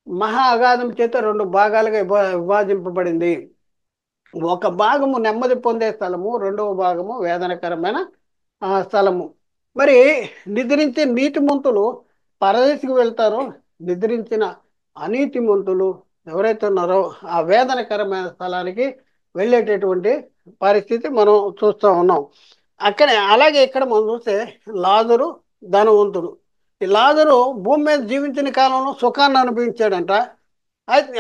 మహా అగాధం చేత రెండు భాగాలుగా విభజింపబడింది. ఒక భాగము నెమ్మది పొందే స్థలము, రెండవ భాగము వేదనకరమైన స్థలము. మరి నిద్రించే నీతిమంతులు పరదేశికి వెళ్తారో, నిద్రించిన అనీతిమంతులు ఎవరైతే ఉన్నారో ఆ వేదనకరమైన స్థలానికి వెళ్ళేటటువంటి పరిస్థితి మనం చూస్తూ ఉన్నాం. అక్కడే అలాగే ఇక్కడ మనం చూస్తే లాజరు ధనవంతుడు. ఈ లాజరు భూమి మీద జీవించిన కాలంలో సుఖాన్ని అనుభవించాడంట. అయితే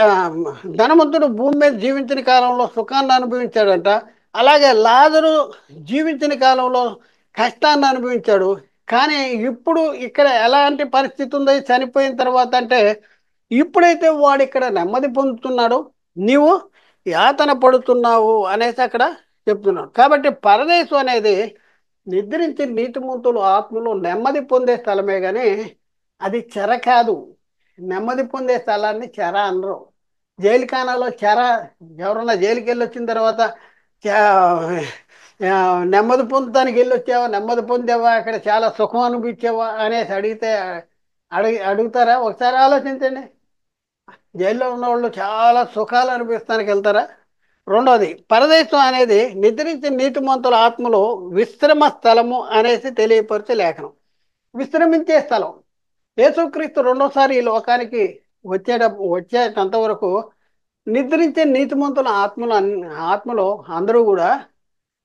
ధనవంతుడు భూమి మీద జీవించిన కాలంలో సుఖాన్ని అనుభవించాడంట. అలాగే లాజరు జీవించిన కాలంలో కష్టాన్ని అనుభవించాడు. కానీ ఇప్పుడు ఇక్కడ ఎలాంటి పరిస్థితి ఉందో ఈ చనిపోయిన తర్వాత అంటే, ఇప్పుడైతే వాడు ఇక్కడ నెమ్మది పొందుతున్నాడు, నీవు యాతన పడుతున్నావు అనేసి అక్కడ చెప్తున్నాడు. కాబట్టి పరదేశం అనేది నిద్రించి నీతిమంతులు ఆత్మలో నెమ్మది పొందే స్థలమే కానీ అది చెర కాదు. నెమ్మది పొందే స్థలాన్ని చెర అనరు. జైలు ఖానాలో చెర, ఎవరన్నా జైలుకి వెళ్ళి వచ్చిన తర్వాత ఆ, నెమ్మది పొందడానికి వెళ్ళి వచ్చావా, నెమ్మది పొందావా, అక్కడ చాలా సుఖం అనిపించావా అనేసి అడిగితే అడుగుతారా? ఒకసారి ఆలోచించండి. జైల్లో ఉన్న వాళ్ళు చాలా సుఖాలు అనిపిస్తానికి వెళ్తారా? రెండోది, పరదేశం అనేది నిద్రించిన నీతిమంతుల ఆత్మలో విశ్రమ స్థలము అనేసి తెలియపరిచే లేఖనం. విశ్రమించే స్థలం. యేసుక్రీస్తు రెండోసారి ఈ లోకానికి వచ్చేటంత వరకు నిద్రించే నీతిమంతుల ఆత్మలో అందరూ కూడా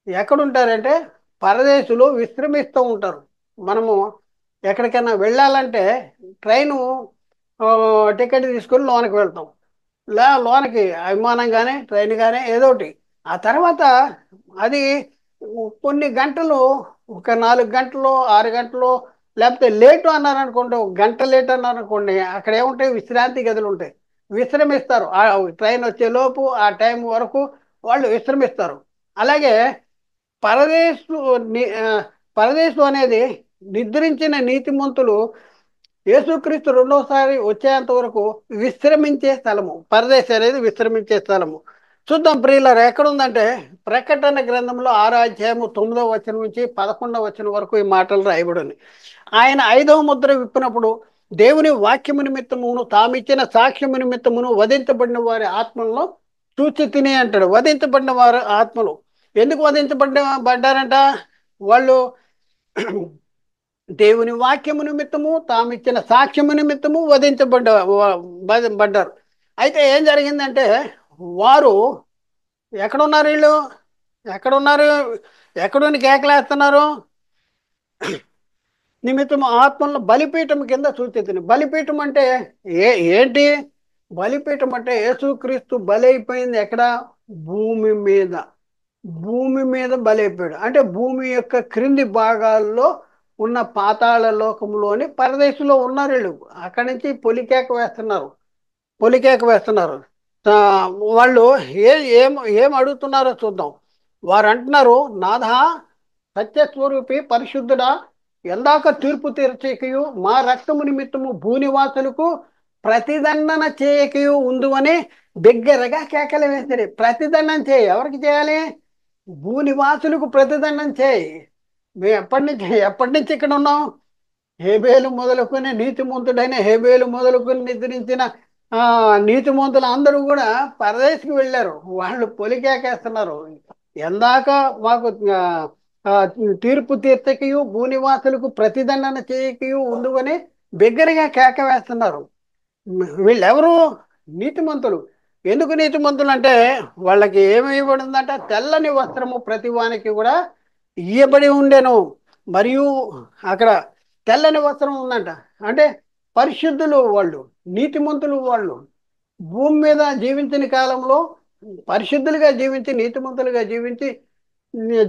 ఎక్కడుంటారంటే పరదేశులు విశ్రమిస్తూ ఉంటారు. మనము ఎక్కడికైనా వెళ్ళాలంటే ట్రైను ఆ, టికెట్ తీసుకొని లోనకి వెళ్తాం. లోనకి విమానం కానీ ట్రైన్ కానీ ఏదో ఒకటి. ఆ తర్వాత అది కొన్ని గంటలు, ఒక 4 గంటలు 6 గంటలు, లేకపోతే లేటు అన్నారనుకోండి, ఒక గంట లేట్ అన్నారనుకోండి, అక్కడ ఏముంటాయి, విశ్రాంతి గదులు ఉంటాయి. విశ్రమిస్తారు. ఆ ట్రైన్ వచ్చే లోపు ఆ టైం వరకు వాళ్ళు విశ్రమిస్తారు. అలాగే పరదేశు పరదేశం అనేది నిద్రించిన నీతిమంతులు యేసుక్రీస్తు రెండోసారి వచ్చేంత వరకు విశ్రమించే స్థలము. పరదేశం అనేది విశ్రమించే స్థలము. చూద్దాం ప్రియులారా, ఎక్కడుందంటే ప్రకటన గ్రంథంలో 6 అధ్యాయము 9వ వచనం నుంచి 11వ వచనం వరకు ఈ మాటలు రాయబడింది. ఆయన 5వ ముద్ర విప్పినప్పుడు దేవుని వాక్యము నిమిత్తమును తామిచ్చిన సాక్ష్యము నిమిత్తమును వధించబడిన వారి ఆత్మలను చూచి తిని అంటాడు. వధించబడిన వారి ఆత్మలు ఎందుకు పడ్డారంట? వాళ్ళు దేవుని వాక్యము నిమిత్తము తామిచ్చిన సాక్ష్యము నిమిత్తము పడ్డారు. అయితే ఏం జరిగిందంటే, వారు ఎక్కడున్నారు? వీళ్ళు ఎక్కడున్నారు? ఎక్కడుని కేకలేస్తున్నారు? నిమిత్తం ఆత్మలను బలిపీఠం కింద సూచిస్తుంది. బలిపీఠం అంటే ఏంటి? బలిపీఠం అంటే యేసుక్రీస్తు బలి అయిపోయింది ఎక్కడ? భూమి మీద. భూమి మీద బలైపోయాడు. అంటే భూమి యొక్క క్రింది భాగాల్లో ఉన్న పాతాళ లోకంలోని పరదేశంలో ఉన్నారు వీళ్ళు. అక్కడి నుంచి పొలికేక వేస్తున్నారు. ఆ, వాళ్ళు ఏ ఏం ఏం అడుగుతున్నారో చూద్దాం. వారు అంటున్నారు, నాథా, సత్యస్వరూపి పరిశుద్ధుడా, ఎందాక తీర్పు తీర్చకయు మా రక్తము నిమిత్తము భూనివాసులకు ప్రతిదండన చేయకయు ఉందని బిగ్గరగా కేకలు వేశారు. ప్రతిదండన చేయి. ఎవరికి చేయాలి? భూనివాసులకు ప్రతిదండం చేయి. మేము ఎప్పటి నుంచి ఇక్కడ ఉన్నాం? హేబేలు మొదలుకొని నీతిమంతుడైన హేబేలు మొదలుకొని నిద్రించిన నీతిమంతులు అందరూ కూడా పరదేశికి వెళ్ళారు. వాళ్ళు పొలికేకేస్తున్నారు, ఎందాక మాకు ఆ, ఆ, తీర్పు తీర్చకయు భూనివాసులకు ప్రతిదండన చేయకయు ఉండుకొని బిగ్గరగా కేక వేస్తున్నారు. వీళ్ళెవరు? నీతిమంతులు. ఎందుకు నీతిమంతులు అంటే, వాళ్ళకి ఏమి ఇవ్వబడిందంటే తెల్లని వస్త్రము ప్రతి వానికి కూడా ఇయ్యబడి ఉండెను. మరియు అక్కడ తెల్లని వస్త్రం ఉందంట. అంటే పరిశుద్ధులు వాళ్ళు, నీతిమంతులు వాళ్ళు. భూమి మీద జీవించిన కాలంలో పరిశుద్ధులుగా జీవించి నీతిమంతులుగా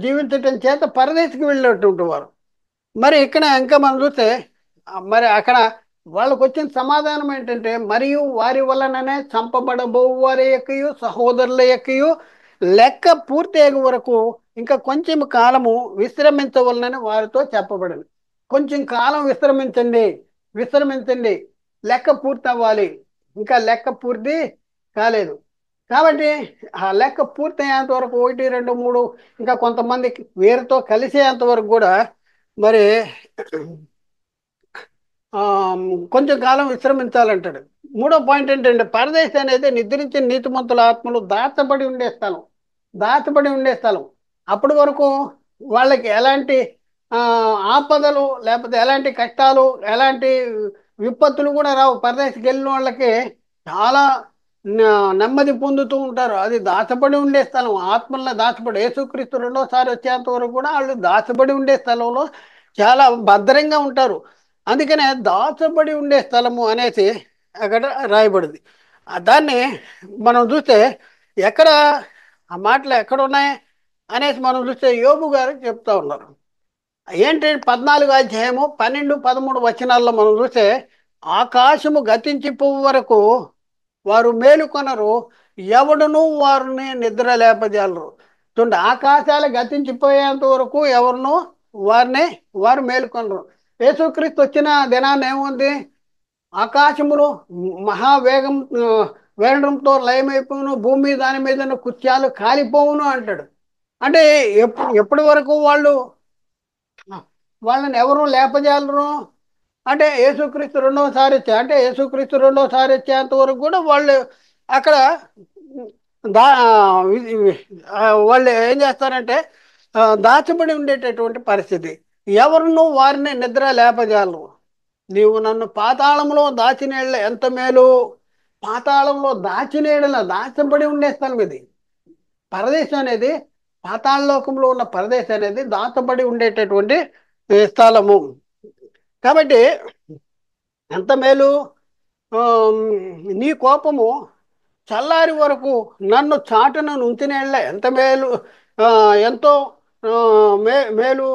జీవించటం చేత పరదేశికి వెళ్ళినటువంటి వారు. మరి ఇక్కడ ఇంకా మనం చూస్తే మరి అక్కడ వాళ్ళకు వచ్చిన సమాధానం ఏంటంటే, మరియు వారి వలననే చంపబడబో వారి యొక్కయు సహోదరుల యొక్కయు లెక్క పూర్తి అయ్యే వరకు ఇంకా కొంచెం కాలము విశ్రమించవలనని వారితో చెప్పబడింది. కొంచెం కాలం విశ్రమించండి, లెక్క పూర్తి అవ్వాలి. ఇంకా లెక్క పూర్తి కాలేదు. కాబట్టి ఆ లెక్క పూర్తి అయ్యేంత వరకు 1 2 3 ఇంకా కొంతమంది వీరితో కలిసేంత వరకు కూడా మరి ఆ, కొంచెం కాలం విశ్రమించాలంటాడు. మూడో పాయింట్ ఏంటంటే, పరదేశం అనేది నిద్రించిన నీతిమంతుల ఆత్మలు దాచబడి ఉండే స్థలం. అప్పటి వరకు వాళ్ళకి ఎలాంటి ఆ, ఆపదలు, లేకపోతే ఎలాంటి కష్టాలు, ఎలాంటి విపత్తులు కూడా రావు. పరదేశికి వెళ్ళిన వాళ్ళకి చాలా నెమ్మది పొందుతూ ఉంటారు. అది దాచబడి ఉండే స్థలం. ఆత్మల్లో దాచబడి, యేసుక్రీస్తు రెండోసారి వచ్చేంత వరకు కూడా వాళ్ళు దాచబడి ఉండే స్థలంలో చాలా భద్రంగా ఉంటారు. అందుకనే దాచబడి ఉండే స్థలము అనేసి అక్కడ రాయబడింది. దాన్ని మనం చూస్తే ఎక్కడ ఆ మాటలు ఎక్కడ ఉన్నాయి అనేసి మనం చూస్తే యోబు గారు చెప్తా ఉన్నారు. ఏంటి 14 అధ్యాయము 12, 13 వచనాల్లో మనం చూస్తే ఆకాశము గతించిపోవు వరకు వారు మేలుకొనరు, ఎవడును వారిని నిద్ర లేపజాలరు. చూడండి, ఆకాశాలు గతించిపోయేంత వరకు ఎవరును వారు మేలుకొనరు. యేసుక్రీస్తు వచ్చిన దినాన్ని ఏముంది? ఆకాశములు మహావేగం వేగంతో లయమైపోవును, భూమి దాని మీద కృత్యాలు కాలిపోవును అంటాడు. అంటే ఎప్పటి వరకు వాళ్ళని ఎవరు లేపజాలరు? అంటే యేసుక్రీస్తు రెండవసారి వచ్చా, అంటే యేసుక్రీస్తు రెండవసారి వచ్చేంత వరకు కూడా వాళ్ళు అక్కడ దా ఇది- వాళ్ళు ఏం చేస్తారంటే దాచబడి ఉండేటటువంటి పరిస్థితి. ఎవరును వారిని నిద్ర లేపజాలరు. నీవు నన్ను పాతాళంలో దాచినేళ్ళ ఎంత మేలు. పాతాళంలో దాచినేళ్ళ దాచబడి ఉండే స్థలం ఇది. పరదేశం అనేది, పాతాళలోకంలో ఉన్న పరదేశం అనేది దాచబడి ఉండేటటువంటి స్థలము. కాబట్టి ఎంత మేలు. ఆమ్, నీ కోపము చల్లారి వరకు నన్ను చాటున ఉంచినేళ్ళ ఎంత మేలు. ఆ, ఎంతో మేలు.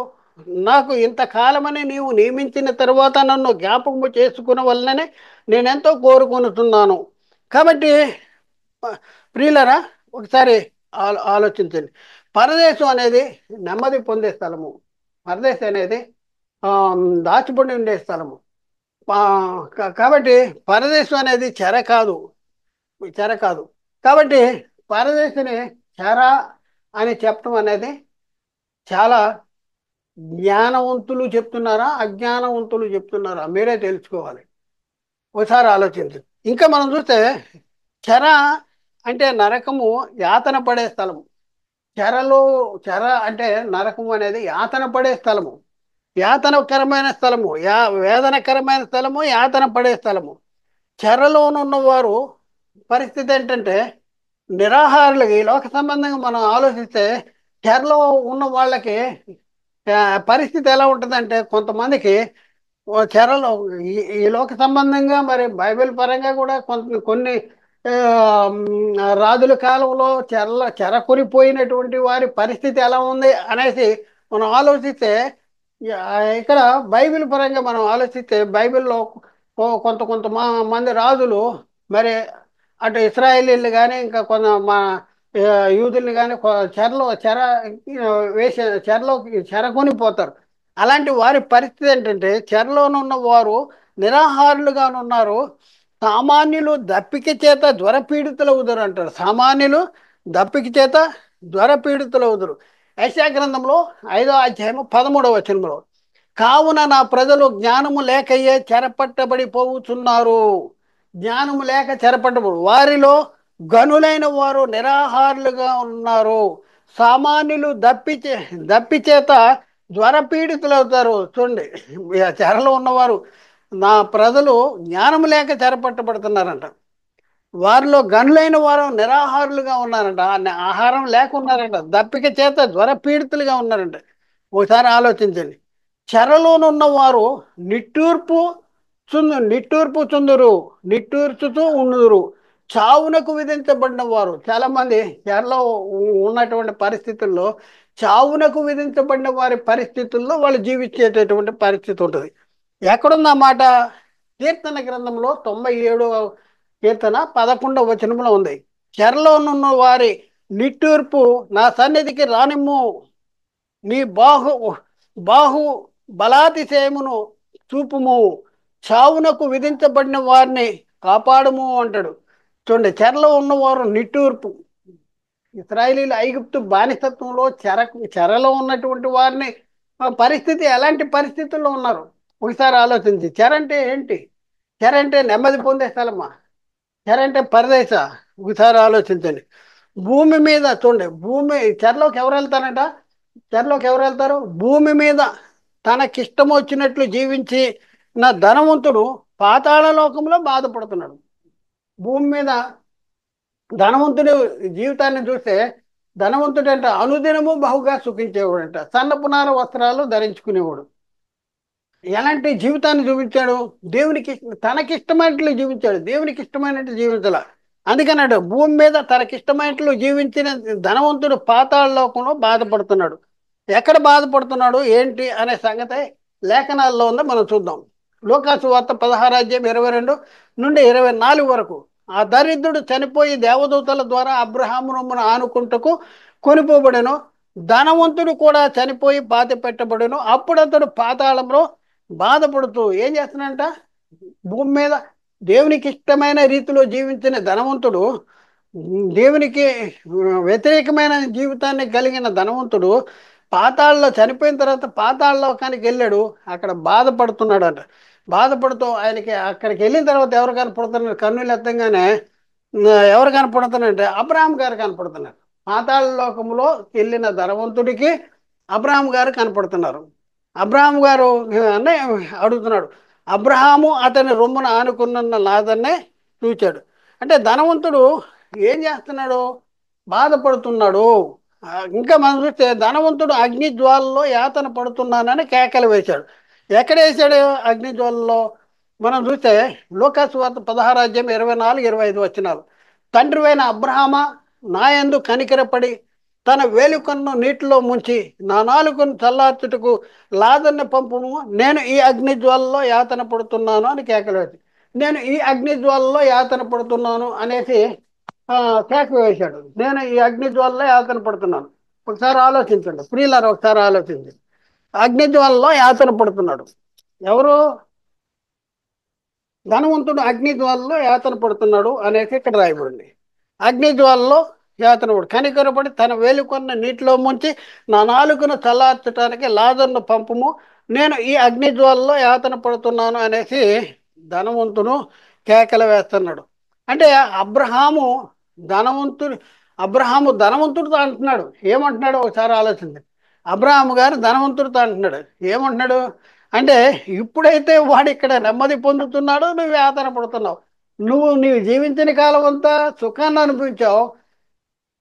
నాకు ఇంతకాలమని నీవు నియమించిన తరువాత నన్ను జ్ఞాపకము చేసుకున్న వల్లనే నేనెంతో కోరుకొనుతున్నాను. కాబట్టి ప్రియులరా, ఒకసారి ఆలోచించండి. పరదేశం అనేది నెమ్మది పొందే స్థలము. పరదేశం అనేది ఆ, దాచిపడి ఉండే స్థలము. కాబట్టి పరదేశం అనేది చెర కాదు. కాబట్టి పరదేశిని చెర అని చెప్పడం అనేది చాలా జ్ఞానవంతులు చెప్తున్నారా, అజ్ఞానవంతులు చెప్తున్నారా, మీరే తెలుసుకోవాలి. ఒకసారి ఆలోచించండి. ఇంకా మనం చూస్తే చెర అంటే నరకము, యాతన పడే స్థలము. చెరలో చెర అంటే నరకము అనేది యాతన పడే స్థలము, యాతనకరమైన స్థలము, వేదనకరమైన స్థలము, యాతన పడే స్థలము. చెరలోనున్న వారు పరిస్థితి ఏంటంటే నిరాహారులకి, ఈ లోక సంబంధంగా మనం ఆలోచిస్తే చెరలో ఉన్న వాళ్ళకి ఆ, పరిస్థితి ఎలా ఉంటుందంటే కొంతమందికి ఓ చెరలో ఈ లోక సంబంధంగా మరి బైబిల్ పరంగా కూడా కొన్ని ఆ, రాజుల కాలంలో చెర కొనిపోయినటువంటి వారి పరిస్థితి ఎలా ఉంది అనేసి మనం ఆలోచిస్తే ఇక్కడ బైబిల్ పరంగా మనం ఆలోచిస్తే బైబిల్లో మంది రాజులు మరి అటు ఇస్రాయేలీలు కానీ ఇంకా కొంత మా యూదుల్ని కానీ వేసే చెర కొనిపోతారు. అలాంటి వారి పరిస్థితి ఏంటంటే చెరలోనున్న వారు నిరాహారులుగా ఉన్నారు. సామాన్యులు దప్పిక చేత జ్వరపీడితులవుదురు అంటారు. సామాన్యులు దప్పిక చేత జ్వరపీడితులవుదురు. యెషయా గ్రంథంలో 5వ అధ్యాయము 13వ వచనంలో, కావున నా ప్రజలు జ్ఞానము లేకయ్యే చెరపట్టబడిపోవుచున్నారు. జ్ఞానము లేక చెరపట్టబడు వారిలో గనులైన వారు నిరాహారులుగా ఉన్నారు. సామాన్యులు దప్పిచేత జ్వరపీడితులవుతారు. చూడండి, చెరలో ఉన్నవారు నా ప్రజలు జ్ఞానము లేక చెరపట్టబడుతున్నారంట. వారిలో గనులైన వారు నిరాహారులుగా ఉన్నారంట, ఆహారం లేకున్నారంట, దప్పిక చేత జ్వరపీడితులుగా ఉన్నారంట. ఒకసారి ఆలోచించండి. చెరలోనున్న వారు నిట్టూర్పు నిట్టూర్పు చుందురు, నిట్టూర్చుతూ ఉండుదురు. చావునకు విధించబడిన వారు చాలా మంది చెరలో ఉన్నటువంటి పరిస్థితుల్లో, చావునకు విధించబడిన వారి పరిస్థితుల్లో వాళ్ళు జీవించేటటువంటి పరిస్థితి ఉంటుంది. ఎక్కడుంది ఆ మాట? కీర్తన గ్రంథంలో 97వ కీర్తన 11వ వచనంలో ఉంది. చెరలోనున్న వారి నిట్టూర్పు నా సన్నిధికి రానిమ్ము, నీ బాహు బలాతిశయమును చూపుము, చావునకు విధించబడిన వారిని కాపాడుము అంటాడు. చూడండి, చెరలో ఉన్నవారు నిట్టూర్పు. ఇస్రాయేలీలు ఐగుప్తు బానిసత్వంలో చెరలో ఉన్నటువంటి వారిని పరిస్థితి ఎలాంటి పరిస్థితుల్లో ఉన్నారు ఒకసారి ఆలోచించి. చెర అంటే ఏంటి? చెర అంటే నెమ్మది పొందే స్థలమా? చెర అంటే పరదేశ? ఒకసారి ఆలోచించండి. భూమి మీద చూడండి, చెరలోకి ఎవరు వెళ్తారంట? చెరలోకి ఎవరు వెళ్తారు? భూమి మీద తనకిష్టం వచ్చినట్లు జీవించి నా ధనవంతుడు పాతాళ లోకంలో బాధపడుతున్నాడు. భూమి మీద ధనవంతుడి జీవితాన్ని చూస్తే, ధనవంతుడు అంటే అనుదినము బహుగా సుఖించేవాడంట, సన్నపునార వస్త్రాలు ధరించుకునేవాడు. ఎలాంటి జీవితాన్ని చూపించాడు? తనకిష్టమైనట్లు జీవించాడు, దేవునికి ఇష్టమైనట్టు జీవించాల. అందుకన్నాడు భూమి మీద తనకిష్టమైనట్లు జీవించిన ధనవంతుడు పాతాళ లోకంలో బాధపడుతున్నాడు. ఎక్కడ బాధపడుతున్నాడు ఏంటి అనే సంగతి లేఖనాల్లో ఉందో మనం చూద్దాం. లూకాసు వార్త 16 అధ్యాయం 22 నుండి 24 వరకు. ఆ దరిద్రుడు చనిపోయి దేవదూతల ద్వారా అబ్రహాము రొమ్మున ఆనుకుంటకు కొనిపోబడెను. ధనవంతుడు కూడా చనిపోయి పాతి పెట్టబడెను. అప్పుడు అతడు పాతాళంలో బాధపడుతూ ఏం చేస్తున్నాడంట, భూమి మీద దేవునికి ఇష్టమైన రీతిలో జీవించిన ధనవంతుడు, దేవునికి వ్యతిరేకమైన జీవితాన్ని కలిగిన ధనవంతుడు పాతాళలో చనిపోయిన తర్వాత పాతాళ లోకానికి వెళ్ళాడు. అక్కడ బాధపడుతున్నాడు అంట. బాధపడుతూ ఆయనకి అక్కడికి వెళ్ళిన తర్వాత ఎవరు కనపడుతున్నారు, కన్నులు ఎత్తంగానే ఎవరు కనపడుతున్నారంటే అబ్రహాం గారు కనపడుతున్నారు. పాతాళ లోకంలో వెళ్ళిన ధనవంతుడికి అబ్రహాం గారు కనపడుతున్నారు. అబ్రహాం గారు అనే అడుగుతున్నాడు. అబ్రహాము అతని రొమ్మున ఆనుకున్న లాదన్నే చూచాడు. అంటే ధనవంతుడు ఏం చేస్తున్నాడు, బాధపడుతున్నాడు. ఇంకా మనం చూస్తే ధనవంతుడు అగ్ని జ్వాలలో యాతన పడుతున్నానని కేకలు వేశాడు. ఎక్కడ వేశాడు అగ్ని జ్వాలలో? మనం చూస్తే లూకాసు వార్త 16 అధ్యాయం 24 25 వచనాలు. తండ్రివైన అబ్రహామా, నాయందు కనికరపడి తన వేలుకన్ను నీటిలో ముంచి నా నాలుకను చల్లార్చుటకు లాదన్న పంపుము, నేను ఈ అగ్ని జ్వాలలో యాతన పడుతున్నాను అని కేకలు వేసి, నేను ఈ అగ్ని జ్వాలలో యాతన పడుతున్నాను అనేసి కేక వేశాడు. నేను ఈ అగ్ని జ్వాలలో యాతన పడుతున్నాను. ఒకసారి ఆలోచించండి ప్రియులారా, ఒకసారి ఆలోచించండి. అగ్ని జ్వాలలో యాతన పడుతున్నాడు ఎవరు? ధనవంతుడు అగ్ని జ్వాలలో యాతన పడుతున్నాడు అనేసి ఇక్కడ రాయబడింది. అగ్ని జ్వాలలో యాతన పడు కనికరపడి తన వేలుకొన్న నీటిలో ముంచి నా నాలుకను చల్లార్చడానికి లాజర్ను పంపుము, నేను ఈ అగ్ని జ్వాలలో యాతన పడుతున్నాను అనేసి ధనవంతుడు కేకలు వేస్తున్నాడు. అంటే ధనవంతుడు ధనవంతుడితో అంటున్నాడు. ఏమంటున్నాడు ఒకసారి ఆలోచించండి. అబ్రహాము గారు ధనవంతుడితో అంటున్నాడు. ఏమంటున్నాడు అంటే, ఇప్పుడైతే వాడు ఇక్కడ నెమ్మది పొందుతున్నాడు, నువ్వు యాతన పడుతున్నావు. నీవు జీవించిన కాలం అంతా సుఖాన్ని అనుభవించావు,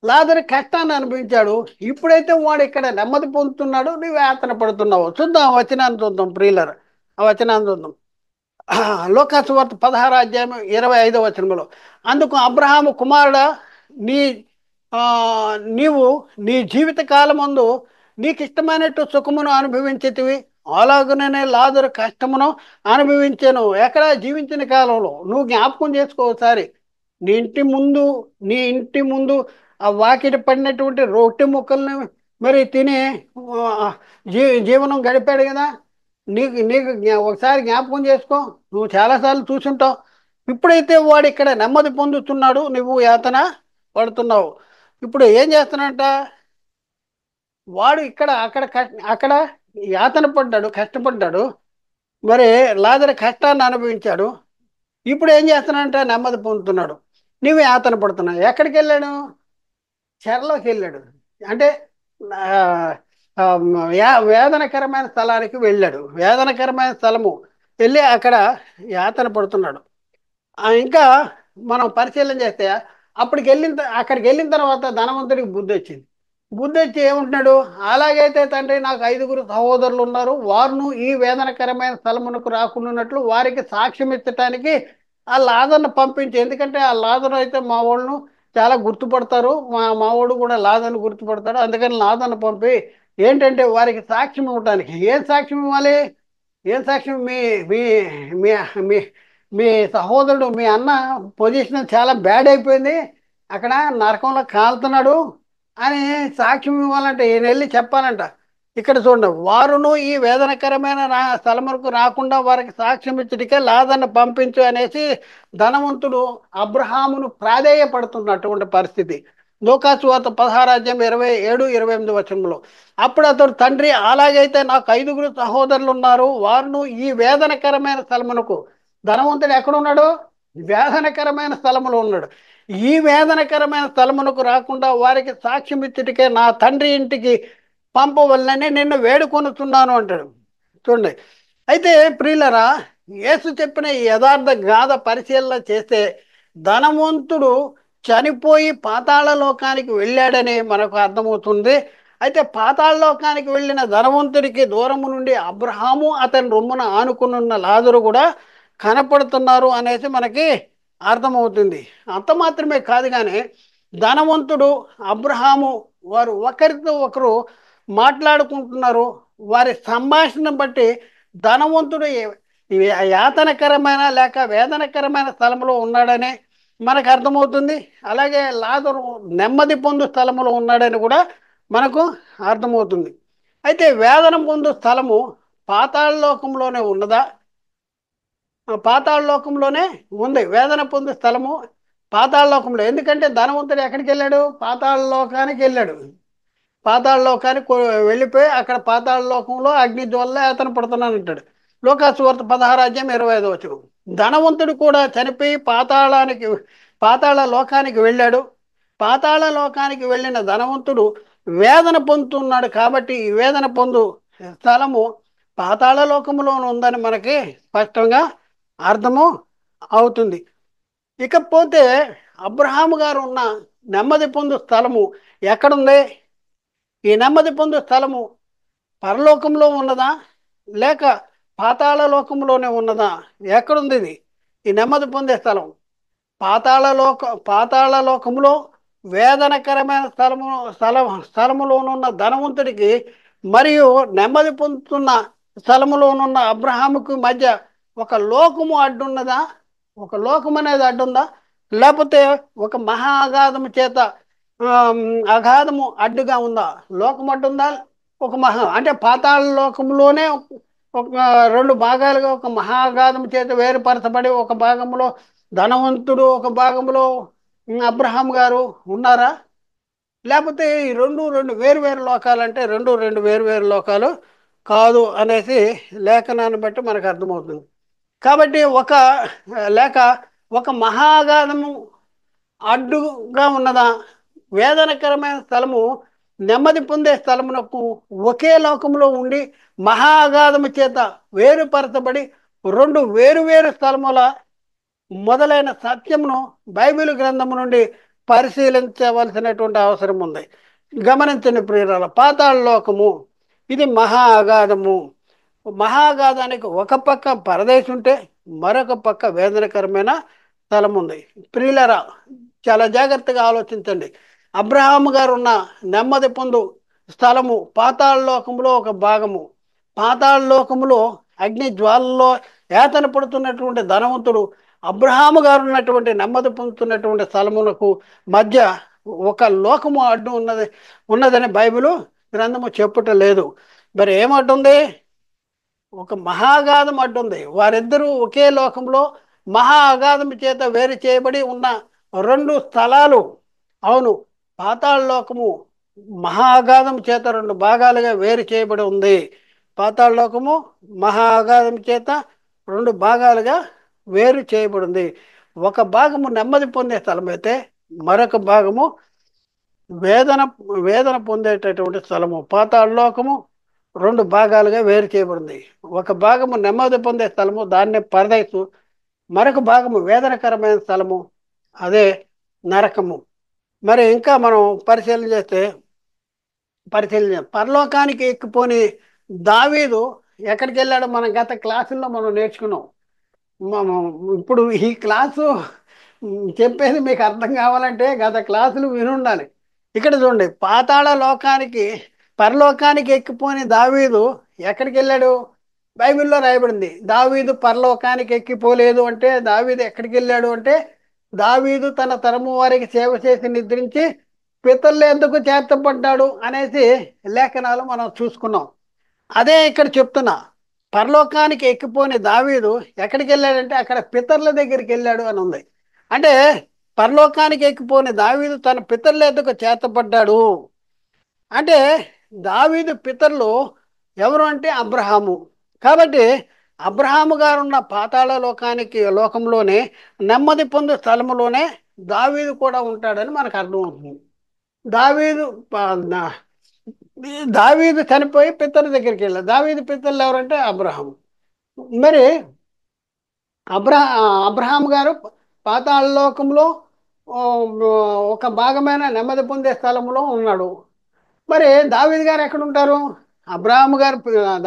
లాజరు కష్టాన్ని అనుభవించాడు. ఇప్పుడైతే వాడు ఇక్కడ నెమ్మది పొందుతున్నాడు, నువ్వు యాతన పడుతున్నావు. చూద్దాం వచనాన్ని చూద్దాం ప్రియులర్, ఆ వచనాన్ని చూద్దాం. లూకాసు వార్త 16 అధ్యాయం 25 వచనంలో, అందుకు అబ్రహాము కుమారుడా, నీ నీవు నీ జీవిత కాలమందు నీకు ఇష్టమైనట్టు సుఖమును అనుభవించేటివి, అలాగుననే లాజరు కష్టమును అనుభవించాను. ఎక్కడ జీవించిన కాలంలో నువ్వు జ్ఞాపకం చేసుకో ఒకసారి. నీ ఇంటి ముందు ఆ వాకిటి పడినటువంటి రొట్టె ముక్కల్ని మరి తిని జీవనం గడిపాడు కదా. నీకు ఒకసారి జ్ఞాపకం చేసుకో. నువ్వు చాలాసార్లు చూసుంటావు. ఇప్పుడైతే వాడు ఇక్కడ నెమ్మది పొందుతున్నాడు, నువ్వు యాతన పడుతున్నావు. ఇప్పుడు ఏం చేస్తున్నాడంట, వాడు అక్కడ యాతన పడ్డాడు, కష్టపడ్డాడు, మరి లాజరు కష్టాన్ని అనుభవించాడు. ఇప్పుడు ఏం చేస్తున్నాడంట, నెమ్మది పొందుతున్నాడు, నువ్వు యాతన పడుతున్నావు. ఎక్కడికి వెళ్ళాడు? చెరలోకి వెళ్ళాడు. అంటే వేదనకరమైన స్థలానికి వెళ్ళాడు. వేదనకరమైన స్థలము వెళ్ళి అక్కడ యాతన పడుతున్నాడు. ఇంకా మనం పరిశీలన చేస్తే అక్కడికి వెళ్ళిన తర్వాత ధనవంతుడికి బుద్ధి వచ్చింది. బుద్ధి వచ్చి ఏమంటున్నాడు, అలాగైతే తండ్రి నాకు 5 సహోదరులు ఉన్నారు, వారును ఈ వేదనకరమైన స్థలమునకు రాకుండాన్నట్లు వారికి సాక్ష్యం ఇచ్చటానికి ఆ లాజర్ను పంపించి, ఎందుకంటే ఆ లాజరు అయితే మా వాళ్ళను చాలా గుర్తుపడతారు, మావాడు కూడా లాజర్ను గుర్తుపడతాడు, అందుకని లాజర్ను పంపి ఏంటంటే వారికి సాక్ష్యం ఇవ్వటానికి. ఏం సాక్ష్యం ఇవ్వాలి? ఏం సాక్ష్యం? మీ మీ మీ మీ మీ సహోదరుడు, మీ అన్న పొజిషన్ చాలా బ్యాడ్ అయిపోయింది, అక్కడ నరకంలో కాలుతున్నాడు అని సాక్ష్యం ఇవ్వాలంటే ఈయన వెళ్ళి చెప్పాలంట. ఇక్కడ చూడండి, వారును ఈ వేదనకరమైన స్థలములకు రాకుండా వారికి సాక్ష్యం ఇచ్చుటికే లాజర్ను పంపించు అనేసి ధనవంతుడు అబ్రహామును ప్రాధేయపడుతున్నటువంటి పరిస్థితి. లూకాసు వార్త 16 అధ్యాయం 27 28 వచనంలో, అప్పుడు అతడు తండ్రి, అలాగైతే నాకు 5 సహోదరులు ఉన్నారు, వారును ఈ వేదనకరమైన స్థలమునకు. ధనవంతుడు ఎక్కడున్నాడు? వేదనకరమైన స్థలములో ఉన్నాడు. ఈ వేదనకరమైన స్థలమునకు రాకుండా వారికి సాక్ష్యం ఇచ్చుటికే నా తండ్రి ఇంటికి పంపవలనని నిన్ను వేడుకొనుచున్నాను అంటాడు. చూడండి, అయితే ప్రియులరా, యేసు చెప్పిన ఈ యథార్థ గాథ పరిశీలన చేస్తే ధనవంతుడు చనిపోయి పాతాళ లోకానికి వెళ్ళాడని మనకు అర్థమవుతుంది. అయితే పాతాళ లోకానికి వెళ్ళిన ధనవంతుడికి దూరము నుండి అబ్రహాము అతని రొమ్మున ఆనుకునున్న లాజరు కూడా కనపడుతున్నారు అనేసి మనకి అర్థమవుతుంది. అంత మాత్రమే కాదు కానీ ధనవంతుడు అబ్రహాము వారు ఒకరితో ఒకరు మాట్లాడుకుంటున్నారు. వారి సంభాషణ బట్టి ధనవంతుడు యాతనకరమైన లేక వేదనకరమైన స్థలంలో ఉన్నాడని మనకు అర్థమవుతుంది. అలాగే లాజరు నెమ్మది పొందు స్థలంలో ఉన్నాడని కూడా మనకు అర్థమవుతుంది. అయితే వేదన పొందు స్థలము పాతాళ లోకంలోనే ఉన్నదా? పాతాళ లోకంలోనే ఉంది. వేదన పొందే స్థలము పాతాళ లోకంలో. ఎందుకంటే ధనవంతుడు ఎక్కడికి వెళ్ళాడు? పాతాళ లోకానికి వెళ్ళాడు. పాతాళ లోకానికి వెళ్ళిపోయి అక్కడ పాతాళ లోకంలో అగ్ని జ్వాలలో యాతన పడుతున్నాను అంటాడు. లోకాసు వార్త 16 అధ్యాయం 25 వచనం. ధనవంతుడు కూడా చనిపోయి పాతాళ లోకానికి వెళ్ళాడు. పాతాళ లోకానికి వెళ్ళిన ధనవంతుడు వేదన పొందుతున్నాడు. కాబట్టి ఈ వేదన పొందు స్థలము పాతాళ లోకములో ఉందని మనకి స్పష్టంగా అర్థము అవుతుంది. ఇకపోతే అబ్రహాము గారు ఉన్న నెమ్మది పొందు స్థలము ఎక్కడుంది? ఈ నెమ్మది పొందు స్థలము పరలోకంలో ఉన్నదా లేక పాతాళ లోకంలోనే ఉన్నదా? ఎక్కడుంది ఇది? ఈ నెమ్మది పొందే స్థలం పాతాళ లోకములో వేదనకరమైన స్థలములోనున్న ధనవంతుడికి మరియు నెమ్మది పొందుతున్న స్థలములోనున్న అబ్రహాముకు మధ్య ఒక లోకము అడ్డున్నదా? ఒక లోకం అనేది అడ్డుందా? లేకపోతే ఒక మహా అగాధము చేత అగాధము అడ్డుగా ఉందా? లోకం అడ్డుందా? ఒక అంటే పాతాళ లోకంలోనే ఒక రెండు భాగాలుగా ఒక మహాగాధం చేత వేరుపరచబడి ఒక భాగంలో ధనవంతుడు, ఒక భాగంలో అబ్రహాం గారు ఉన్నారా? లేకపోతే ఈ రెండు రెండు వేరు వేరు లోకాలు అంటే రెండు వేరు వేరు లోకాలు కాదు అనేసి లేఖనాన్ని బట్టి మనకు అర్థమవుతుంది. కాబట్టి లేక ఒక మహాగాధము అడ్డుగా ఉన్నదా? వేదనకరమైన స్థలము నెమ్మది పొందే స్థలమునకు ఒకే లోకంలో ఉండి మహా అగాధము చేత వేరుపరచబడి రెండు వేరు వేరు స్థలముల మొదలైన సత్యమును బైబిల్ గ్రంథము నుండి పరిశీలించవలసినటువంటి అవసరం ఉంది. గమనించండి ప్రియులారా, పాతాళ లోకము ఇది మహా అగాధము. మహాగాధానికి ఒక పక్క పరదేశం ఉంటే మరొక పక్క వేదనకరమైన స్థలం ఉంది. ప్రియులరా, చాలా జాగ్రత్తగా ఆలోచించండి. అబ్రహాము గారు ఉన్న నెమ్మది పొందు స్థలము పాతాళ లోకంలో ఒక భాగము. పాతాళ లోకములో అగ్ని జ్వాలలో యాతన పడుతున్నటువంటి ధనవంతుడు అబ్రహాము గారు ఉన్నటువంటి నెమ్మది పొందుతున్నటువంటి స్థలములకు మధ్య ఒక లోకము అడ్డు ఉన్నదని బైబిలు గ్రంథము చెప్పుట లేదు. మరి ఏమంటుంది? ఒక మహాగాధం అడ్డుంది. వారిద్దరూ ఒకే లోకంలో మహా అగాధం చేత వేరు చేయబడి ఉన్న రెండు స్థలాలు. అవును, పాతాళ లోకము మహా అగాధం చేత రెండు భాగాలుగా వేరు చేయబడి ఉంది. పాతాళ లోకము మహా అగాధం చేత రెండు భాగాలుగా వేరు చేయబడింది. ఒక భాగము నెమ్మది పొందే స్థలం అయితే మరొక భాగము వేదన వేదన పొందేటటువంటి స్థలము. పాతాళ లోకము రెండు భాగాలుగా వేరు చేయబడింది. ఒక భాగము నెమ్మది పొందే స్థలము, దాన్నే పరదైసు. మరొక భాగము వేదనకరమైన స్థలము, అదే నరకము. మరి ఇంకా మనం పరిశీలన పరలోకానికి ఎక్కిపోని దావీదు ఎక్కడికి వెళ్ళాడో మనం గత క్లాసుల్లో మనం నేర్చుకున్నాం. ఇప్పుడు ఈ క్లాసు చెప్పేది మీకు అర్థం కావాలంటే గత క్లాసులు వినుండాలి. ఇక్కడ చూడండి, పరలోకానికి ఎక్కిపోని దావీదు ఎక్కడికి వెళ్ళాడు? బైబిల్లో రాయబడింది దావీదు పరలోకానికి ఎక్కిపోలేదు అంటే దావీదు ఎక్కడికి వెళ్ళాడు అంటే దావీదు తన తరము వారికి సేవ చేసి నిద్రించి పితరులు ఎందుకు చేర్చబడ్డాడు అనేసి లేఖనాలు మనం చూసుకున్నాం. అదే ఇక్కడ చెప్తున్నా, పరలోకానికి ఎక్కిపోని దావీదు ఎక్కడికి వెళ్ళాడంటే అక్కడ పితరుల దగ్గరికి వెళ్ళాడు అని ఉంది. అంటే పరలోకానికి ఎక్కిపోని దావీదు తన పితరుల ఎందుకు చేర్చబడ్డాడు అంటే దావీదు పితరులు ఎవరు అంటే అబ్రహాము. కాబట్టి అబ్రహాము గారు ఉన్న పాతాళ లోకంలోనే నెమ్మది పొందు స్థలములోనే దావీదు కూడా ఉంటాడని మనకు అర్థమవుతుంది. దావీదు దావీదు చనిపోయి పితరుల దగ్గరికి వెళ్ళాడు. దావీదు పితరులు ఎవరంటే అబ్రహాము. మరి అబ్రహాం గారు పాతాళ లోకంలో ఒక భాగమైన నెమ్మది పొందే స్థలంలో ఉన్నాడు. మరి దావీదు గారు ఎక్కడ ఉంటారు?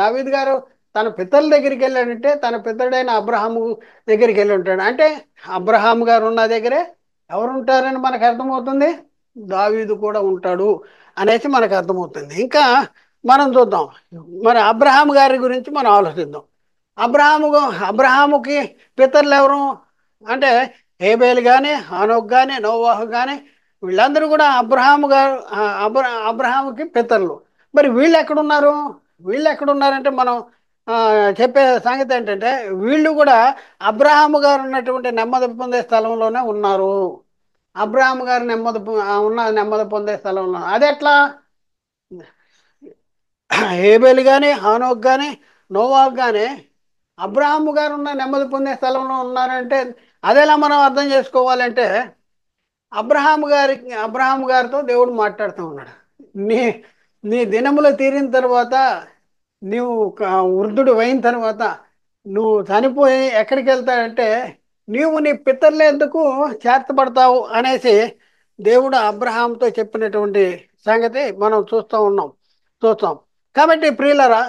దావీదు గారు తన పితరుల దగ్గరికి వెళ్ళాడంటే తన పితరుడైన అబ్రహాము దగ్గరికి వెళ్ళి ఉంటాడు. అంటే అబ్రహాము గారు ఉన్న దగ్గరే ఎవరు ఉంటారని మనకు అర్థమవుతుంది, దావీదు కూడా ఉంటాడు అనేసి మనకు అర్థమవుతుంది. ఇంకా మనం చూద్దాం, మరి అబ్రహాము గారి గురించి మనం ఆలోచిద్దాం. అబ్రహాము అబ్రహాముకి పితరులు ఎవరు అంటే హేబేలు కానీ, హానోక్ కానీ, నోవాహు కానీ, వీళ్ళందరూ కూడా అబ్రహాము గారు అబ్రహాముకి పితరులు. మరి వీళ్ళు ఎక్కడున్నారు? వీళ్ళు ఎక్కడున్నారంటే మనం ఆ, చెప్పే సంగతి ఏంటంటే వీళ్ళు కూడా అబ్రహాము గారు ఉన్నటువంటి నెమ్మది పొందే స్థలంలోనే ఉన్నారు. అబ్రహాము గారు నెమ్మది పొందే స్థలంలో అది ఎట్లా? హేబేలు కానీ, హానోక్ కానీ, నోవాహు కానీ అబ్రహాము గారు ఉన్న నెమ్మది పొందే స్థలంలో ఉన్నారంటే అదెలా మనం అర్థం చేసుకోవాలంటే అబ్రహాము గారితో దేవుడు మాట్లాడుతూ ఉన్నాడు. నీ నీ దినములు తీరిన తర్వాత, నీవు వృద్ధుడు అయిన తర్వాత నువ్వు చనిపోయి ఎక్కడికి వెళ్తాడంటే నీవు నీ పితరులు ఎందుకు చేర్చబడతావు అనేసి దేవుడు అబ్రహాంతో చెప్పినటువంటి సంగతి మనం చూస్తాం. కాబట్టి ప్రియులరా,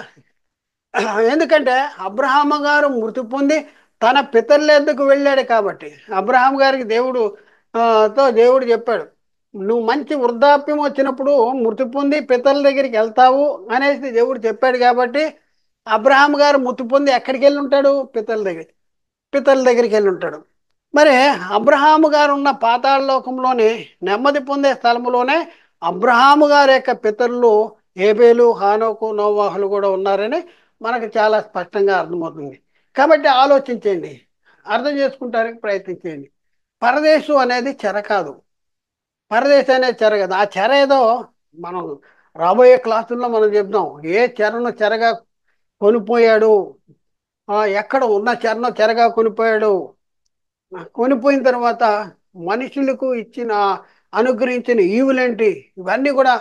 ఎందుకంటే అబ్రహాము గారు మృతి పొంది తన పితరుల ఎద్దుకు వెళ్ళాడు కాబట్టి అబ్రహాం గారికి దేవుడు చెప్పాడు, నువ్వు మంచి వృద్ధాప్యం వచ్చినప్పుడు మృతి పొంది పితరుల దగ్గరికి వెళ్తావు అనేసి దేవుడు చెప్పాడు. కాబట్టి అబ్రహాం గారు మృతి పొంది ఎక్కడికి వెళ్ళి ఉంటాడు? పితరుల దగ్గరికి వెళ్ళి ఉంటాడు. మరి అబ్రహాము గారు ఉన్న పాతాళ లోకంలోని నెమ్మది పొందే స్థలములోనే అబ్రహాము గారి యొక్క పితరులు హేబేలు, హానోకు, నోవాహులు కూడా ఉన్నారని మనకు చాలా స్పష్టంగా అర్థమవుతుంది. కాబట్టి ఆలోచించండి, అర్థం చేసుకుంటానికి ప్రయత్నించండి. పరదేశం అనేది చెర కాదు. పరదేశం అనేది చెర కాదు. ఆ చెర ఏదో మనం రాబోయే క్లాసుల్లో మనం చెప్దాం. ఏ చెరను చెరగా కొనిపోయాడు, ఎక్కడ ఉన్న చెరను చెరగా కొనిపోయాడు, కొనిపోయిన తర్వాత మనుషులకు అనుగ్రహించిన ఈవులేంటి, ఇవన్నీ కూడా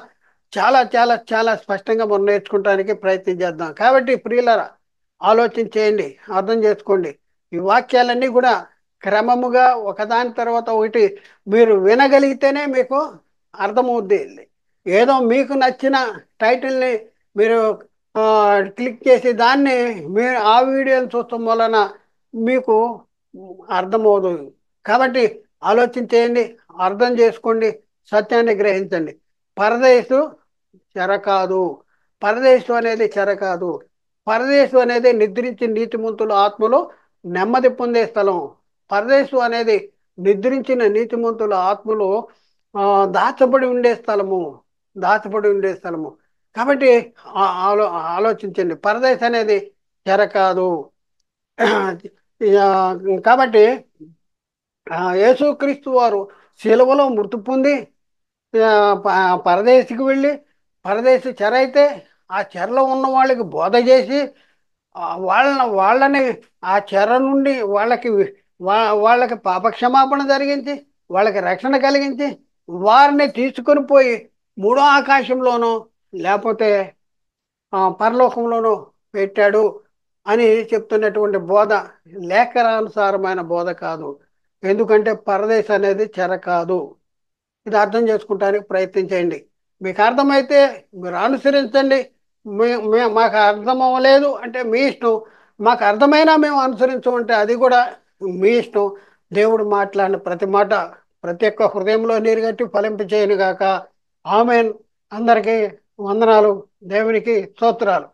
చాలా చాలా చాలా స్పష్టంగా మనం నేర్చుకోవడానికి ప్రయత్నం చేద్దాం. కాబట్టి ప్రియులారా, ఆలోచన చేయండి, అర్థం చేసుకోండి. ఈ వాక్యాలన్నీ కూడా క్రమముగా ఒకదాని తర్వాత ఒకటి మీరు వినగలిగితేనే మీకు అర్థమవుద్ది. ఏదో మీకు నచ్చిన టైటిల్ని మీరు ఆ, క్లిక్ చేసి దాన్ని మీరు ఆ వీడియోని చూడటం వలన మీకు అర్థమవుదు. కాబట్టి ఆలోచన చేయండి, అర్థం చేసుకోండి, సత్యాన్ని గ్రహించండి. పరదేశు చెర కాదు. పరదేశం అనేది చెర కాదు. పరదేశం అనేది నిద్రించిన నీతిమంతుల ఆత్మలో నెమ్మది పొందే స్థలం. పరదేశం అనేది నిద్రించిన నీతిమంతుల ఆత్మలో దాచబడి ఉండే స్థలము. దాచబడి ఉండే స్థలము. కాబట్టి ఆ- ఆలో ఆలోచించండి, పరదేశం అనేది చెర కాదు. కాబట్టి యేసుక్రీస్తు వారు శిలువలో మృతి పొంది పరదేశికి వెళ్ళి, పరదేశి చెర అయితే ఆ చెరలో ఉన్న వాళ్ళకి బోధ చేసి వాళ్ళని ఆ చెర నుండి వాళ్ళకి పాపక్షమాపణ జరిగించి వాళ్ళకి రక్షణ కలిగించి వారిని తీసుకొని పోయి మూడో ఆకాశంలోనో లేకపోతే పరలోకంలోనూ పెట్టాడు అని చెప్తున్నటువంటి బోధ లేఖనానుసారమైన బోధ కాదు. ఎందుకంటే పరదేశం అనేది చెర కాదు. ఇది అర్థం చేసుకుంటానికి ప్రయత్నించండి. మీకు అర్థమైతే మీరు అనుసరించండి. మాకు అర్థం అవ్వలేదు అంటే మీ ఇష్టం. మాకు అర్థమైనా మేము అనుసరించమంటే అది కూడా మీ ఇష్టం. దేవుడు మాట్లాడిన ప్రతి మాట ప్రతి ఒక్క హృదయంలో నీరుగట్టి ఫలింపచేయను గాక. ఆమెన్. అందరికీ వందనాలు. దేవునికి స్తోత్రాలు.